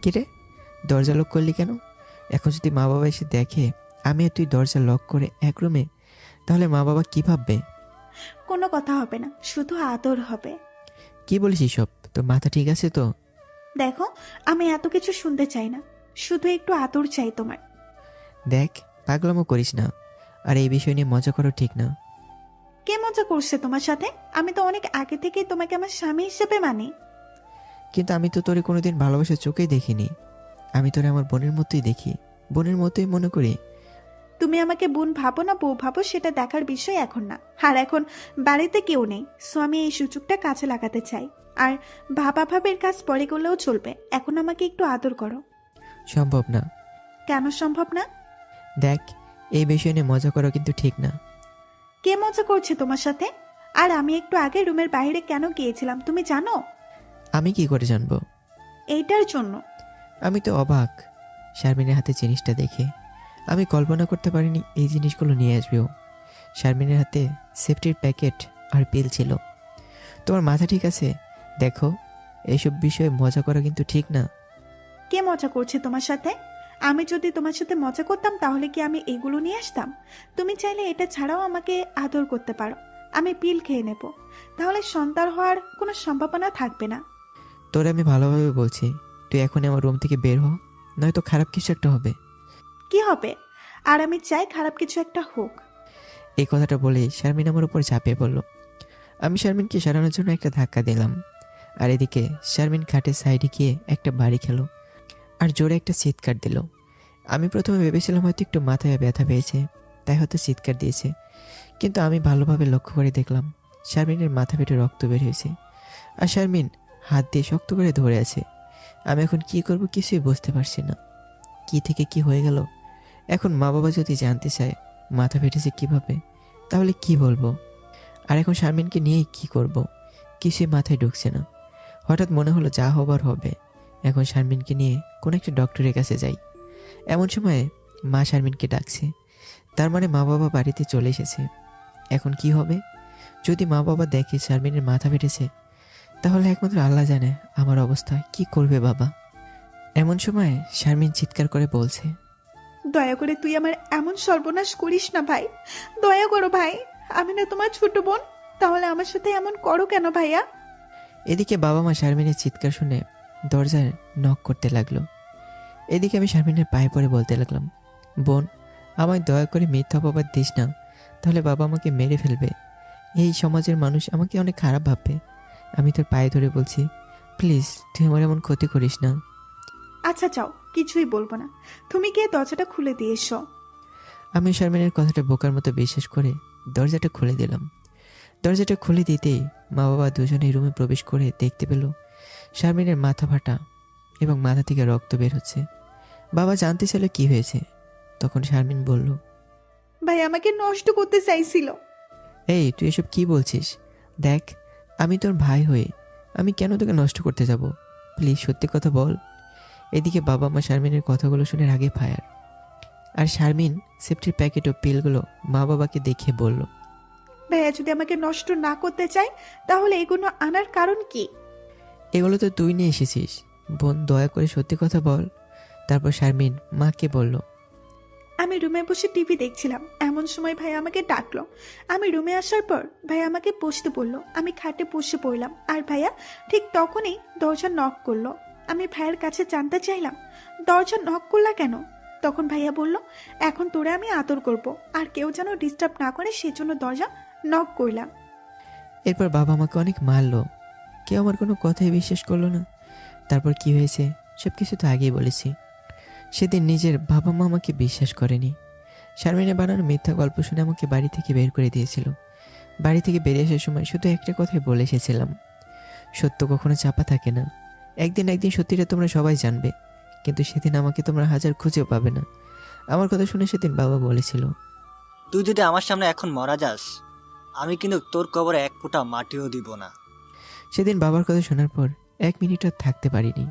কিরে, দরজা লক করলি কেন? এখন যদি মা বাবা এসে দেখে আমি আর তুই দরজা লক করে এক রুমে, তাহলে মা বাবা কি ভাববে? কোনো কথা হবে না, শুধু আদর হবে। কি বলিস সব? তোর মাথা ঠিক আছে তো? দেখো, আমি এত কিছু শুনতে চাই না, শুধু একটু আদর চাই তোমার। দেখ, পাগলামো করিস না, আর এই বিষয় নিয়ে মজা করা ঠিক না। কে মজা করছে তোমার সাথে? আমি তো অনেক আগে থেকেই তোমাকে আমার স্বামী হিসেবে মানি। কিন্তু আমি তো তোরে কোনোদিন ভালোবাসার চোখেই দেখিনি। আমি তোরে আমার বোনের মতোই দেখি, বোনের মতোই মনে করি। তুমি আমাকে বোন ভাবো না বউ ভাবো সেটা দেখার বিষয় এখন না। আর এখন বাড়িতে কেউ নেই, সো আমি এই সুযোগটা কাজে লাগাতে চাই। আর ভাবা ভাবের কাজ পরে করলেও চলবে, এখন আমাকে একটু আদর করো। সম্ভব না। কেন সম্ভব না? দেখ, এই বিষয় নিয়ে মজা করা কিন্তু ঠিক না। কে মজা করছে তোমার সাথে? আর আমি একটু আগে রুমের বাইরে কেন গিয়েছিলাম তুমি জানো? আমি কি করে জানবো? এইটার জন্য। আমি তো অবাক শারমিনের হাতে জিনিসটা দেখে। আমি কল্পনা করতে পারিনি এই জিনিসগুলো নিয়ে আসবেও। শারমিনের হাতে সেফটির প্যাকেট আর পিল ছিল। তোমার মাথা ঠিক আছে? দেখো, এইসব বিষয়ে মজা করা কিন্তু ঠিক না। কে মজা করছে তোমার সাথে? আমি যদি তোমার সাথে মজা করতাম তাহলে কি আমি এগুলো নিয়ে আসতাম? তুমি চাইলে এটা ছাড়াও আমাকে আদর করতে পারো, আমি পিল খেয়ে নেব, তাহলে সন্তান হওয়ার কোনো সম্ভাবনা থাকবে না। তোরে আমি ভালোভাবে বলছি, তুই এখনই আমার রুম থেকে বের হ, নয়তো খারাপ কিছু একটা হবে। কি হবে? আর আমি চাই খারাপ কিছু একটা হোক। এই কথাটা বলেই শারমিন আমার উপর ঝাঁপিয়ে পড়ল। আমি শারমিনকে সরানোর জন্য একটা ধাক্কা দিলাম। আর এদিকে শারমিন খাটের সাইডে গিয়ে একটা বাড়ি খেলো আর জোরে একটা চিৎকার দিল। আমি প্রথমে ভেবেছিলাম হয়তো একটু মাথায় ব্যথা পেয়েছে, তাই হয়তো চিৎকার দিয়েছে। কিন্তু আমি ভালোভাবে লক্ষ্য করে দেখলাম শারমিনের মাথা ফেটে রক্ত বের হয়েছে, আর শারমিন হাত দিয়ে শক্ত করে ধরে আছে। আমি এখন কি করব কিছুই বুঝতে পারছি না। কি থেকে কি হয়ে গেল? এখন মা বাবা যদি জানতে চায় মাথা ফেটেছে কিভাবে, তাহলে কি বলবো? আর এখন শারমিনকে নিয়েই কি করব? কিছুই মাথায় ঢুকছে না। হঠাৎ মনে হলো যা হবার হবে, এখন শারমিনকে নিয়ে কোনো একটা ডক্টরের কাছে যাই। এমন সময়ে মা শারমিনকে ডাকছে, তার মানে মা বাবা বাড়িতে চলে এসেছে। এখন কি হবে? যদি মা বাবা দেখে শারমিনের মাথা ফেটেছে, তাহলে একমাত্র আল্লাহ জানে আমার অবস্থা কি করবে বাবা। এমন সময় শারমিন চিৎকার করে বলছে, দয়া করে তুই আমার এমন সর্বনাশ করিস না ভাই, দয়া করো ভাই, আমি না তোমার ছোট বোন, তাহলে আমার সাথে এমন করো কেন ভাইয়া? এদিকে বাবা মা শারমিনের চিৎকার শুনে দরজায় নক করতে লাগলো। এদিকে আমি শারমিনের পায়ে পড়ে বলতে লাগলাম, বোন, আমায় দয়া করে মিথ্যা অপবাদ দিস না, তাহলে বাবা আমাকে মেরে ফেলবে। এই সমাজের মানুষ আমাকে অনেক খারাপ ভাববে। আমি তোর পায়ে ধরে বলছি, প্লিজ তুই আমার এমন ক্ষতি করিস না। আচ্ছা যাও, কিছুই বলবো না, তুমি গিয়ে দরজাটা খুলে দিয়ে এসো। আমি শারমিনের কথাটা বোকার মতো বিশ্বাস করে দরজাটা খুলে দিলাম। দরজাটা খুলে দিতেই মা বাবা দুজনেই রুমে প্রবেশ করে দেখতে পেল শারমিনের মাথা ফাটা এবং মাথা থেকে রক্ত বের হচ্ছে। বাবা জানতে চাইল কি হয়েছে। তখন শারমিন বলল, ভাই আমাকে নষ্ট করতে চাইছিল। এই তুই এসব কি বলছিস? দেখ, আমি তোর ভাই হয়ে আমি কেন তোকে নষ্ট করতে যাব? প্লিজ সত্যি কথা বল। এদিকে বাবা মা শারমিনের কথাগুলো শুনে রাগে ফায়ার। আর শারমিন সেফটির প্যাকেট ও পিলগুলো মা বাবাকে দেখিয়ে বলল, ভাইয়া যদি আমাকে নষ্ট না করতে চায় তাহলে এগুলো আনার কারণ কি? এগুলো তো তুই নিয়ে এসেছিস, বোন দয়া করে সত্যি কথা বল। তারপর শারমিন মাকে বলল, আমি রুমে বসে টিভি দেখছিলাম, এমন সময় ভাই আমাকে ডাকলো। আমি রুমে আসার পর ভাই আমাকে বসতে বললো, আমি খাটে বসে পড়লাম, আর ভাইয়া ঠিক তখনই দরজা নক করলো। আমি ভাইয়ের কাছে জানতে চাইলাম, দরজা নক করলা কেন? তখন ভাইয়া বলল, এখন তোরে আমি আদর করব, আর কেউ যেন ডিস্টার্ব না করে সেজন্য দরজা নক করলাম। এরপর বাবা আমাকে অনেক মারলো। কেউ আমার কোনো কথাই বিশ্বাস করলো না। তারপর কি হয়েছে সব কিছু তো আগেই বলেছি। সেদিন নিজের বাবা মা আমাকে বিশ্বাস করেনি। শারমিনের বানানো মিথ্যা গল্প শুনে আমাকে বাড়ি থেকে বের করে দিয়েছিল। বাড়ি থেকে বেরিয়ে আসার সময় শুধু একটা কথাই বলে এসেছিলাম, সত্য কখনো চাপা থাকে না। একদিন একদিন সত্যিটা তোমরা সবাই জানবে, কিন্তু সেদিন আমাকে তোমরা হাজার খুঁজেও পাবে না। আমার কথা শুনে সেদিন বাবা বলেছিল, তুই যদি আমার সামনে এখন মারা যাস, আমি কিন্তু তোর কবরে এক ফোঁটা মাটিও দিব না। সেদিন বাবার কথা শোনার পর 1 মিনিট আর থাকতে পারিনি।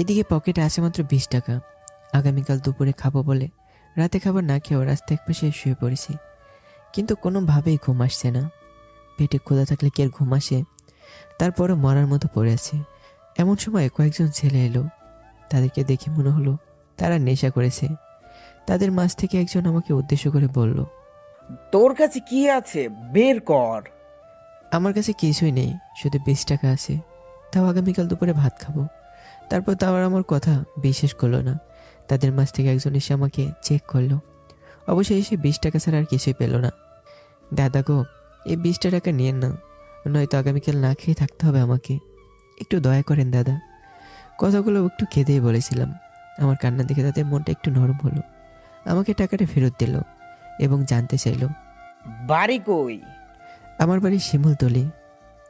এদিকে পকেটে আছে মাত্র 20 টাকা। আগামীকাল দুপুরে খাবো বলে রাতে খাবার না খেয়েও রাস্তা একপাশে শুয়ে পড়েছি, কিন্তু কোনোভাবেই ঘুম আসছে না। পেটে ক্ষুধা থাকলে কি আর ঘুম আসে? তারপরও মরার মতো পড়ে আছে। এমন সময় কয়েকজন ছেলে এলো। তাদেরকে দেখে মনে হলো তারা নেশা করেছে। তাদের মাঝ থেকে একজন আমাকে উদ্দেশ্য করে বলল, তোর কাছে কি আছে, বের কর। আমার কাছে কিছুই নেই, শুধু 20 টাকা আছে, তাও আগামীকাল দুপুরে ভাত খাবো। তারপর তাও আর আমার কথা বিশ্বাস করলো না। তাদের মাঝ থেকে একজন এসে আমাকে চেক করলো। অবশ্যই এসে 20 টাকা ছাড়া আর কিছুই পেল না। দাদা গো, এই 20 টাকা নিয়েন না, নয়তো আগামীকাল না খেয়ে থাকতে হবে আমাকে। একটু দয়া করেন দাদা। কথাগুলো একটু কেঁদেই বলেছিলাম। আমার কান্না দেখে তাদের মনটা একটু নরম হলো। আমাকে টাকাটা ফেরত দিল এবং জানতে চাইলো বাড়ি কই? আমার বাড়ি শিমুলতলি।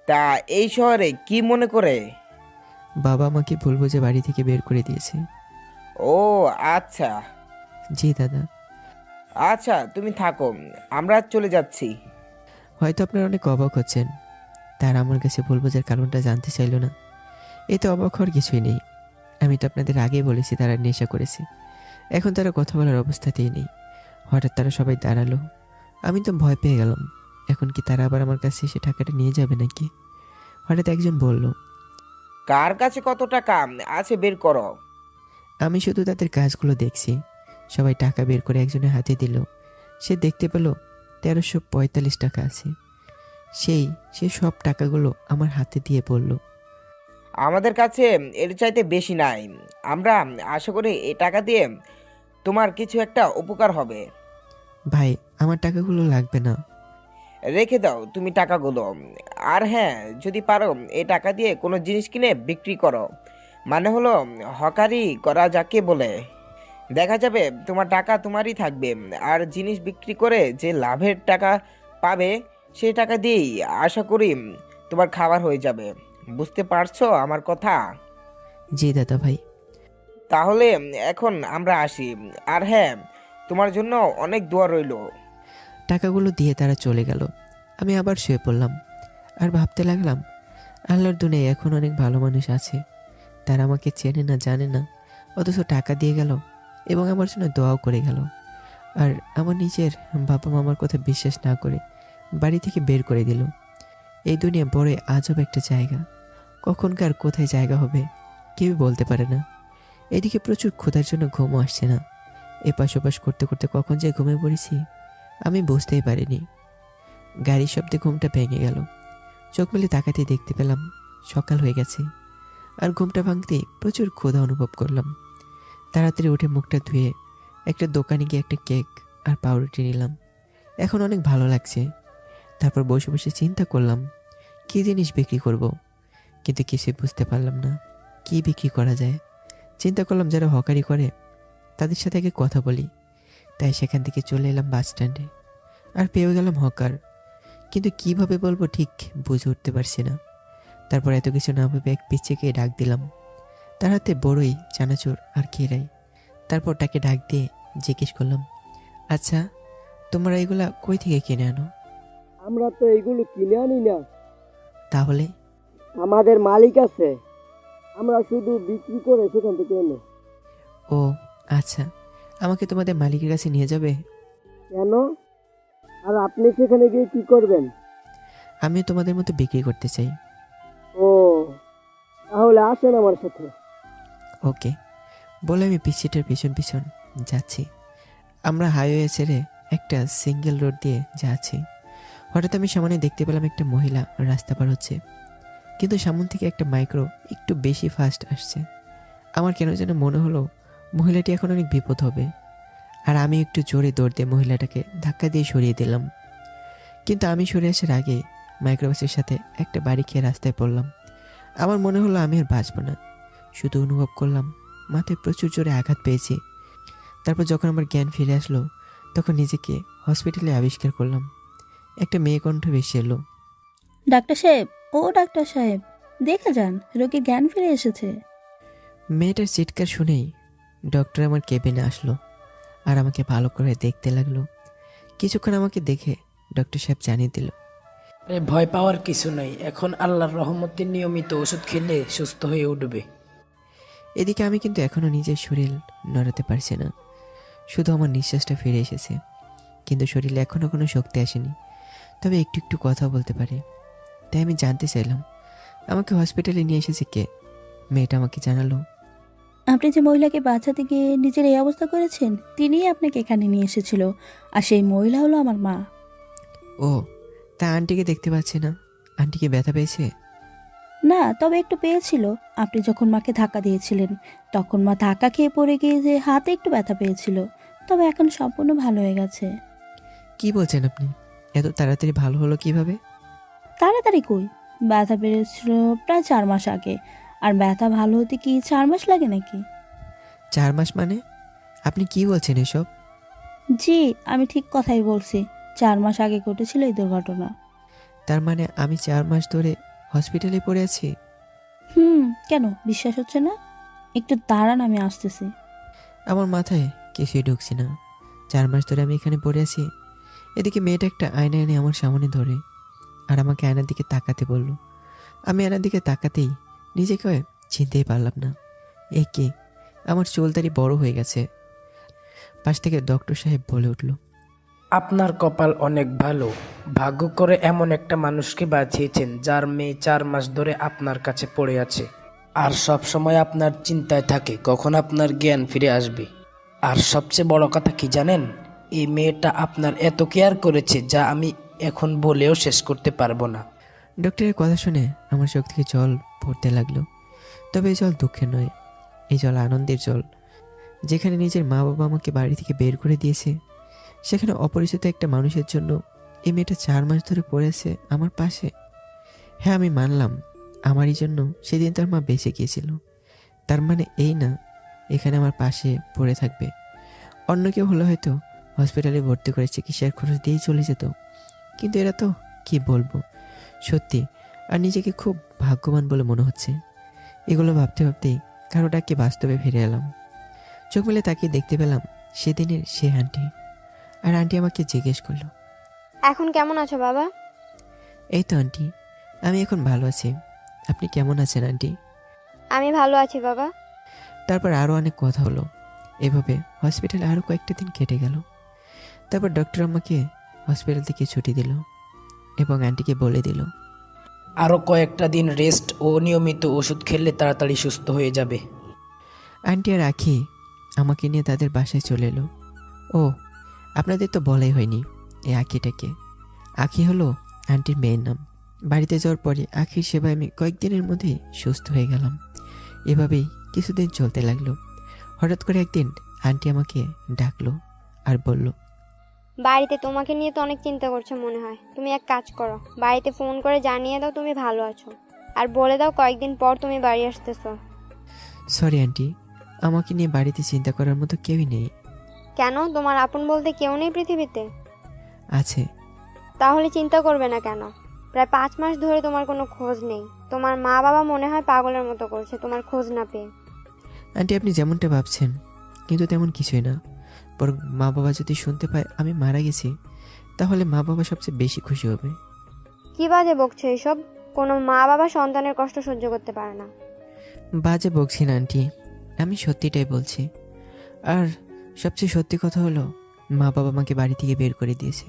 তা এই শহরে কি মনে করে? বাবা আমাকে ভুল বুঝে বাড়ি থেকে বের করে দিয়েছে। ও আচ্ছা জি দাদা। আচ্ছা, তুমি থাকো, আমরা চলে যাচ্ছি। হয়তো আপনারা অনেক অবাক হচ্ছেন, তারা আমার কাছে ভুল বোঝার কারণটা জানতে চাইলো না। এতে অবাক হওয়ার কিছুই নেই। আমি তো আপনাদের আগেই বলেছি তারা নেশা করেছে। এখন তারা কথা বলার অবস্থাতেই নেই। হঠাৎ তারা সবাই দাঁড়ালো। আমি তো ভয় পেয়ে গেলাম। এখন কি তারা আবার আমার কাছে এসে টাকাটা নিয়ে যাবে নাকি? হঠাৎ একজন বলল, কার কাছে কত টাকা আছে বের করো। আমি শুধু তাদের কাজগুলো দেখছি। সবাই টাকা বের করে একজনের হাতে দিল। সে দেখতে পেল 1345 টাকা আছে। সে সব টাকাগুলো আমার হাতে দিয়ে বলল, আমাদের কাছে এর চাইতে বেশি নাই। আমরা আশা করি এই টাকা দিয়ে তোমার কিছু একটা উপকার হবে। ভাই আমার টাকাগুলো লাগবে না। রেখে দাও তুমি টাকাগুলো। আর হ্যাঁ, যদি পারো এই টাকা দিয়ে কোনো জিনিস কিনে বিক্রি করো। মানে হলো হকারি করা যাকে বলে। দেখা যাবে তোমার টাকা তোমারই থাকবে, আর জিনিস বিক্রি করে যে লাভের টাকা পাবে সেই টাকা দিয়েই আশা করি তোমার খাবার হয়ে যাবে। বুঝতে পারছো আমার কথা? জি দাদা ভাই। তাহলে এখন আমরা আসি। আর হ্যাঁ, তোমার জন্য অনেক দোয়া রইলো। টাকাগুলো দিয়ে তারা চলে গেল। আমি আবার শুয়ে পড়লাম আর ভাবতে লাগলাম, আল্লাহর দুনিয়ায় এখন অনেক ভালো মানুষ আছে। তারা আমাকে চেনে না, জানে না, অথচ টাকা দিয়ে গেল এবং আমার জন্য দোয়াও করে গেল। আর আমার নিজের বাবা মামার কথা বিশ্বাস না করে বাড়ি থেকে বের করে দিল। এই দুনিয়া বড় আজব একটা জায়গা। কখনকার কোথায় জায়গা হবে কেউ বলতে পারে না। এদিকে প্রচুর ক্ষুধার জন্য ঘুমও আসছে না। এপাশ ওপাশ করতে করতে কখন যে ঘুমিয়ে পড়েছি আমি বুঝতেই পারিনি। গাড়ির শব্দে ঘুমটা ভেঙে গেল। চোখ মেলে তাকাতে দেখতে পেলাম সকাল হয়ে গেছে। আর ঘুমটা ভাঙতে প্রচুর ক্ষুধা অনুভব করলাম। তাড়াতাড়ি উঠে মুখটা ধুয়ে একটা দোকানে গিয়ে একটা কেক আর পাউরুটি নিলাম। এখন অনেক ভালো লাগছে। তারপর বসে বসে চিন্তা করলাম কী জিনিস বিক্রি করব, কিন্তু কিছুই বুঝতে পারলাম না কি বিক্রি করা যায়। চিন্তা করলাম যারা হকারি করে তাদের সাথে আগে কথা বলি। তাই সেখান থেকে চলে এলাম বাস স্ট্যান্ডে আর পেয়ে গেলাম হকার। কিন্তু কিভাবে বলবো ঠিক বুঝে উঠতে পারছি না। তারপর এত কিছু না ভেবে এক পিচ্চিকে ডাক দিলাম। তার হাতে বড়ই, চানাচুর আর কেরাই। তারপর তাকে ডাক দিয়ে জিজ্ঞেস করলাম, আচ্ছা তোমরা এগুলা কই থেকে কিনে আনো? আমরা তো এইগুলো কিনে আনি না, তাহলে? আমাদের মালিক আছে, আমরা শুধু বিক্রি করে সেখান থেকে এনে। ও আচ্ছা, আমাকে তোমাদের মালিকের কাছে নিয়ে যাবে? কেন? আর আপনি সেখানে গিয়ে কি করবেন? আমি তোমাদের মতো বিক্রি করতে চাই। ও, তাহলে আসেন আমার সাথে। ওকে বলে আমি পিচ্ছিটার পিছন পিছন যাচ্ছি। আমরা হাইওয়ে ছেড়ে একটা সিঙ্গেল রোড দিয়ে যাচ্ছি। হঠাৎ আমি সামনে দেখতে পেলাম একটা মহিলা রাস্তা পার হচ্ছে, কিন্তু সামনে থেকে একটা মাইক্রো একটু বেশি ফাস্ট আসছে। আমার কেন যেন মনে হলো মহিলাটি এখন অনেক বিপদ হবে। আর আমি একটু জোরে দৌড় দিয়ে মহিলাটাকে ধাক্কা দিয়ে সরিয়ে দিলাম। কিন্তু আমি সরে আসার আগে মাইক্রোবাসের সাথে একটা বাড়ি খেয়ে রাস্তায় পড়লাম। আমার মনে হলো আমি আর বাঁচব না। শুধু অনুভব করলাম মাথায় প্রচুর জোরে আঘাত পেয়েছি। তারপর যখন আমার জ্ঞান ফিরে আসলো তখন নিজেকে হসপিটালে আবিষ্কার করলাম। একটা মেয়ে কণ্ঠ ভেসে এলো, ডাক্তার সাহেব, ও ডাক্তার সাহেব, দেখে যান, রোগীর জ্ঞান ফিরে এসেছে। মেয়েটার চিৎকার শুনেই ডক্টর আমার কেবিনে আসলো আর আমাকে ভালো করে দেখতে লাগলো। কিছুক্ষণ আমাকে দেখে ডক্টর সাহেব জানিয়ে দিল, আরে ভয় পাওয়ার কিছু নাই, এখন আল্লাহর রহমতে নিয়মিত ওষুধ খেলে সুস্থ হয়ে উঠবে। এদিকে আমি কিন্তু এখনো নিজের শরীর নড়াতে পারছি না। শুধু আমার নিঃশ্বাসটা ফিরে এসেছে, কিন্তু শরীরে এখনো কোনো শক্তি আসেনি। তবে একটু একটু কথা বলতে পারি। তাই আমি জানতে চাইলাম আমাকে হসপিটালে নিয়ে এসেছে কে? মেয়েটা আমাকে জানালো, আপনি যে মহিলাকে বাঁচাতে গিয়ে নিজের এই অবস্থা করেছেন, তিনিই আপনাকে এখানে নিয়ে এসেছিল। আর সেই মহিলা হলো আমার মা। ও, তা আন্টিকে দেখতে পাচ্ছি না। আন্টিকে ব্যথা পেয়েছে? না, তবে একটু পেয়েছিল। আপনি যখন মাকে ধাক্কা দিয়েছিলেন, তখন মা ধাক্কা খেয়ে পড়ে গিয়ে যে হাতে একটু ব্যথা পেয়েছিল। তবে এখন সম্পূর্ণ ভালো হয়ে গেছে। কি বলছেন আপনি? এত তাড়াতাড়ি ভালো হলো কিভাবে? তাড়াতাড়ি কই, ব্যথা পেয়েছিল প্রায় 4 মাস আগে। আর ব্যথা ভালো হতে কি 4 মাস লাগে নাকি? 4 মাস মানে? আপনি কি বলছেন এসব? জি, আমি ঠিক কথাই বলছি। 4 মাস আগে ঘটেছিল এই দুর্ঘটনা। তার মানে আমি 4 মাস ধরে হসপিটালে পড়ে আছি? কেন বিশ্বাস হচ্ছে না? একটু দাঁড়ান, আমি আসতেছি। আমার মাথায় কিছুই ঢুকছে না। 4 মাস ধরে আমি এখানে পড়ে আছি। এদিকে মেয়েটা একটা আয়না এনে আমার সামনে ধরে আর আমাকে আয়নার দিকে তাকাতে বলল। আমি আয়নার দিকে তাকাতেই নিজেকে চিনতেই পারলাম না। এ কে? আমার চুলদারি বড় হয়ে গেছে। পাশ থেকে ডক্টর সাহেব বলে উঠল, আপনার কপাল অনেক ভালো। ভাগ্য করে এমন একটা মানুষকে বাঁচিয়েছেন যার মেয়ে 4 মাস ধরে আপনার কাছে পড়ে আছে। আর সব সময় আপনার চিন্তায় থাকে কখন আপনার জ্ঞান ফিরে আসবে। আর সবচেয়ে বড় কথা কি জানেন? এই মেয়েটা আপনার এত কেয়ার করেছে যা আমি এখন বলেও শেষ করতে পারবো না। ডক্টরের কথা শুনে আমার চোখ থেকে জল পড়তে লাগলো। তবে এই জল দুঃখের নয়, এই জল আনন্দের জল। যেখানে নিজের মা বাবা আমাকে বাড়ি থেকে বের করে দিয়েছে, সেখানে অপরিচিত একটা মানুষের জন্য এই মেয়েটা 4 মাস ধরে পড়ে আছে আমার পাশে। হ্যাঁ, আমি মানলাম আমারই জন্য সেদিন তার মা বেঁচে গিয়েছিল। তার মানে এই না এখানে আমার পাশে পড়ে থাকবে। অন্য কেউ হলে হয়তো হসপিটালে ভর্তি করে চিকিৎসার খরচ দিয়েই চলে যেত, কিন্তু এরা তো কি বলবো, সত্যি আর নিজেকে খুব ভাগ্যবান বলে মনে হচ্ছে। এগুলো ভাবতে ভাবতেই কারো ডাকে বাস্তবে ফিরে এলাম। চোখ মেলে তাকিয়ে দেখতে পেলাম সেদিনের সে আন্টি। আর আন্টি আমাকে জিজ্ঞেস করলো, এখন কেমন আছো বাবা? এই তো আন্টি, আমি এখন ভালো আছি। আপনি কেমন আছেন আন্টি? আমি ভালো আছি বাবা। তারপর আরও অনেক কথা হলো। এভাবে হসপিটালে আরও কয়েকটা দিন কেটে গেল। তারপর ডক্টর আমাকে হসপিটাল থেকে ছুটি দিল এবং আন্টিকে বলে দিল, আরও কয়েকটা দিন রেস্ট ও নিয়মিত ওষুধ খেলে তাড়াতাড়ি সুস্থ হয়ে যাবে। আন্টি আর আখি আমাকে নিয়ে তাদের বাসায় চলে এলো। ও, আপনাদের তো বলাই হয়নি এই আখিটাকে। আখি হলো আন্টির মেয়ের নাম। বাড়িতে যাওয়ার পরে আখির সেবায় আমি কয়েকদিনের মধ্যেই সুস্থ হয়ে গেলাম। এভাবেই কিছুদিন চলতে লাগলো। হঠাৎ করে একদিন আন্টি আমাকে ডাকলো আর বলল, বাড়িতে তোমাকে নিয়ে তো অনেক চিন্তা করছো মনে হয়। তুমি এক কাজ করো, বাড়িতে ফোন করে জানিয়ে দাও তুমি ভালো আছো, আর বলে দাও কয়েকদিন পর তুমি বাড়ি আসতেছো। সরি আন্টি, আমাকে নিয়ে বাড়িতে চিন্তা করার মতো কেউই নেই। কেন, তোমার আপন বলতে কেউ নেই পৃথিবীতে? আছে। তাহলে চিন্তা করবে না কেন? প্রায় 5 মাস ধরে তোমার কোনো খোঁজ নেই। তোমার মা বাবা মনে হয় পাগলের মতো করছে তোমার খোঁজ না পেয়ে। আন্টি, আপনি যেমনটা ভাবছেন কিন্তু তেমন কিছুই না। বরং মা বাবা যদি শুনতে পায় আমি মারা গেছি, তাহলে মা বাবা সবচেয়ে বেশি খুশি হবে। কি বাজে বকছো এসব? কোনো মা বাবা সন্তানের কষ্ট সহ্য করতে পারে না। বাজে বকছি না আন্টি, আমি সত্যিটাই বলছি। আর সবচেয়ে সত্যি কথা হলো মা বাবা আমাকে বাড়ি থেকে বের করে দিয়েছে।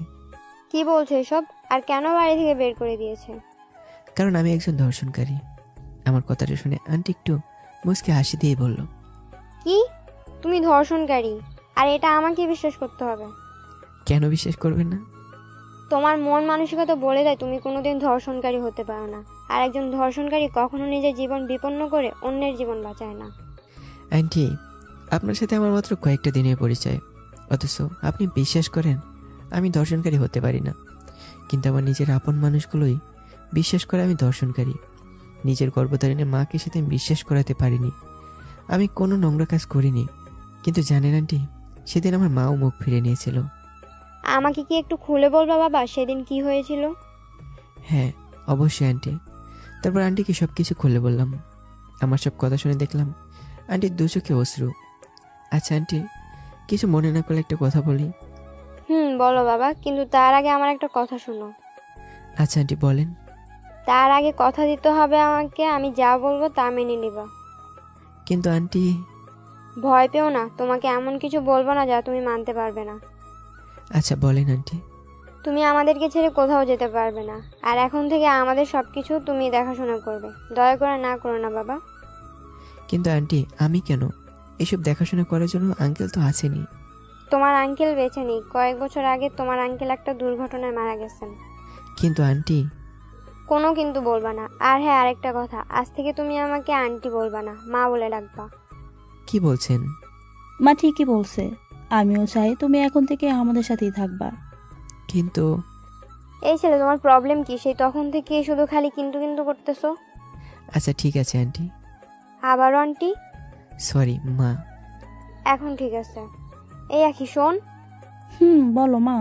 কি বলছো এসব? আর কেন বাড়ি থেকে বের করে দিয়েছে? কারণ আমি একজন ধর্ষণকারী। আমার কথাটা শুনে আন্টি একটু মুচকে হাসি দিয়ে বলল, কি? তুমি ধর্ষণকারী? আর এটা আমাকে বিশ্বাস করতে হবে? কেন বিশ্বাস করবেন না? তোমার মন মানসিকতা বলে দেয় তুমি কোনোদিন ধর্ষণকারী হতে পারো না। আর একজন ধর্ষণকারী কখনো নিজের জীবন বিপন্ন করে অন্যের জীবন বাঁচায় না। আন্টি, আপনার সাথে আমার মাত্র কয়েকটা দিনের পরিচয়, অথচ আপনি বিশ্বাস করেন আমি ধর্ষণকারী হতে পারি না। কিন্তু আমার নিজের আপন মানুষগুলোই বিশ্বাস করে আমি ধর্ষণকারী। নিজের গর্ভধারিণী মাকে সেদিন বিশ্বাস করাতে পারিনি। আমি কোনো নোংরা কাজ করিনি। কিন্তু জানেন আন্টি, সেদিন আমার মাও মুখ ফিরে নিয়েছিল। আমাকে কি একটু খুলে বলবা বাবা সেদিন কি হয়েছিল? হ্যাঁ, অবশ্যই আন্টি। তারপর আন্টিকে সব কিছু খুলে বললাম। আমার সব কথা শুনে দেখলাম আন্টির দু চোখে অশ্রু। আচ্ছা আন্টি, কিছু মনে না করলে একটা কথা বলি? বলো বাবা, কিন্তু তার আগে আমার একটা কথা শোনো। আচ্ছা আন্টি, বলেন। তার আগে কথা দিতে হবে আমাকে, আমি যা বলবো তা মেনে নিবা। কিন্তু আন্টি। ভয় পেও না, তোমাকে এমন কিছু বলবো না যা তুমি মানতে পারবে না। আচ্ছা বলেন আন্টি। তুমি আমাদেরকে ছেড়ে কোথাও যেতে পারবে না, আর এখন থেকে আমাদের সবকিছু তুমি দেখাশোনা করবে। দয়া করে না করো না বাবা। কিন্তু আন্টি, আমি কেন? এসব দেখাশোনা করার জন্য আঙ্কেল তো আছেনই। তোমার আঙ্কেল বেঁচে নেই, কয়েক বছর আগে তোমার আঙ্কেল একটা দুর্ঘটনায় মারা গেছেন। কিন্তু আন্টি, কোনো কিন্তু বলবা না। আর হ্যাঁ, আরেকটা কথা, আজ থেকে তুমি আমাকে আন্টি বলবা না, মা বলে ডাকবা। কি বলছেন? মা ঠিকই বলছে, আমিও চাই তুমি এখন থেকে আমাদের সাথেই থাকবা। কিন্তু এই ছেলে, তোমার প্রবলেম কি? সেই তখন থেকে শুধু খালি কিন্তু কিন্তু করতেছো। আচ্ছা ঠিক আছে আন্টি। আবারও আন্টি? সরি মা। এখন ঠিক আছে। এই আখি শোন, বলো মা।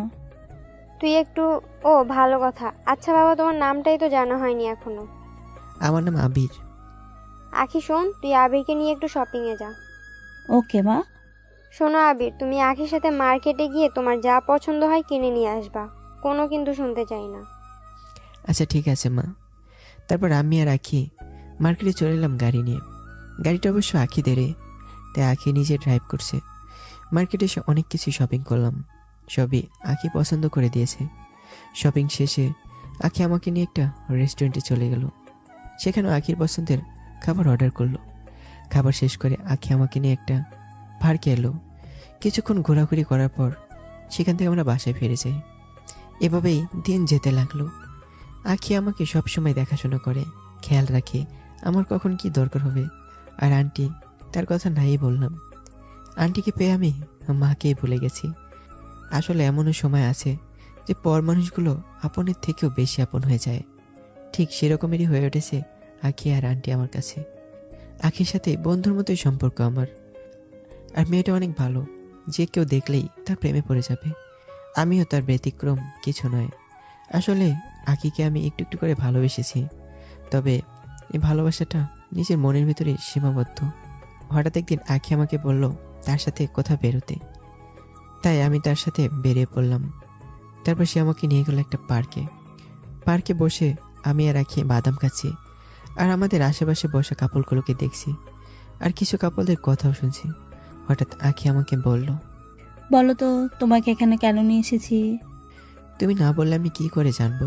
তুই একটু, ও ভালো কথা, আচ্ছা বাবা তোমার নামটাই তো জানা হয়নি এখনো। আমার নাম আবির। আখি শোন, তুই আবিরকে নিয়ে একটু শপিংয়ে যা। ওকে মা। শোনো আবির, তুমি আখির সাথে মার্কেটে গিয়ে তোমার যা পছন্দ হয় কিনে নিয়ে আসবা, কোনো কিন্তু শুনতে চাই না। আচ্ছা ঠিক আছে মা। তারপর আমি আর আখি মার্কেটে চলে এলাম গাড়ি নিয়ে। গাড়িটা অবশ্য আখিদেরই, তাই আখি নিজে ড্রাইভ করছে। মার্কেটে এসে অনেক কিছু শপিং করলাম, সবই আখি পছন্দ করে দিয়েছে। শপিং শেষে আখি আমাকে নিয়ে একটা রেস্টুরেন্টে চলে গেল। সেখানে আখির পছন্দের খাবার অর্ডার করলো। খাবার শেষ করে আখি আমাকে নিয়ে একটা পার্কে এলো। কিছুক্ষণ ঘোরাঘুরি করার পর সেখান থেকে আমরা বাসায় ফিরে যাই। এভাবেই দিন যেতে লাগলো। আখি আমাকে সবসময় দেখাশোনা করে, খেয়াল রাখে আমার কখন কি দরকার হবে। আর আন্টি, তার কথা নাই বললাম, আন্টিকে পেয়ে আমি মাকেই ভুলে গেছি। আসলে এমনও সময় আছে যে পর মানুষগুলো আপনের থেকেও বেশি আপন হয়ে যায়। ঠিক সেরকমেরই হয়ে উঠেছে আখি আর আন্টি আমার কাছে। আখির সাথে বন্ধুর মতোই সম্পর্ক আমার। আর মেয়েটা অনেক ভালো, যে কেউ দেখলেই তার প্রেমে পড়ে যাবে। আমিও তার ব্যতিক্রম কিছু নয়। আসলে আখিকে আমি একটু একটু করে ভালোবেসেছি, তবে এই ভালোবাসাটা নিজের মনের ভিতরে সীমাবদ্ধ। হঠাৎ একদিন আখি আমাকে বলল তার সাথে কোথাও বেরোতে, তাই আমি তার সাথে বেরিয়ে পড়লাম। তারপর সে আমাকে নিয়ে গেল একটা পার্কে বসে আমি আর আখি বাদাম খাচ্ছি, আর আমাদের আশেপাশে বসা কাপড়গুলোকে দেখছি, আর কিছু কাপড়দের কথাও শুনছি। হঠাৎ আখি আমাকে বলল, বলো তো তোমাকে এখানে কেন নিয়ে এসেছি? তুমি না বললে আমি কি করে জানবো?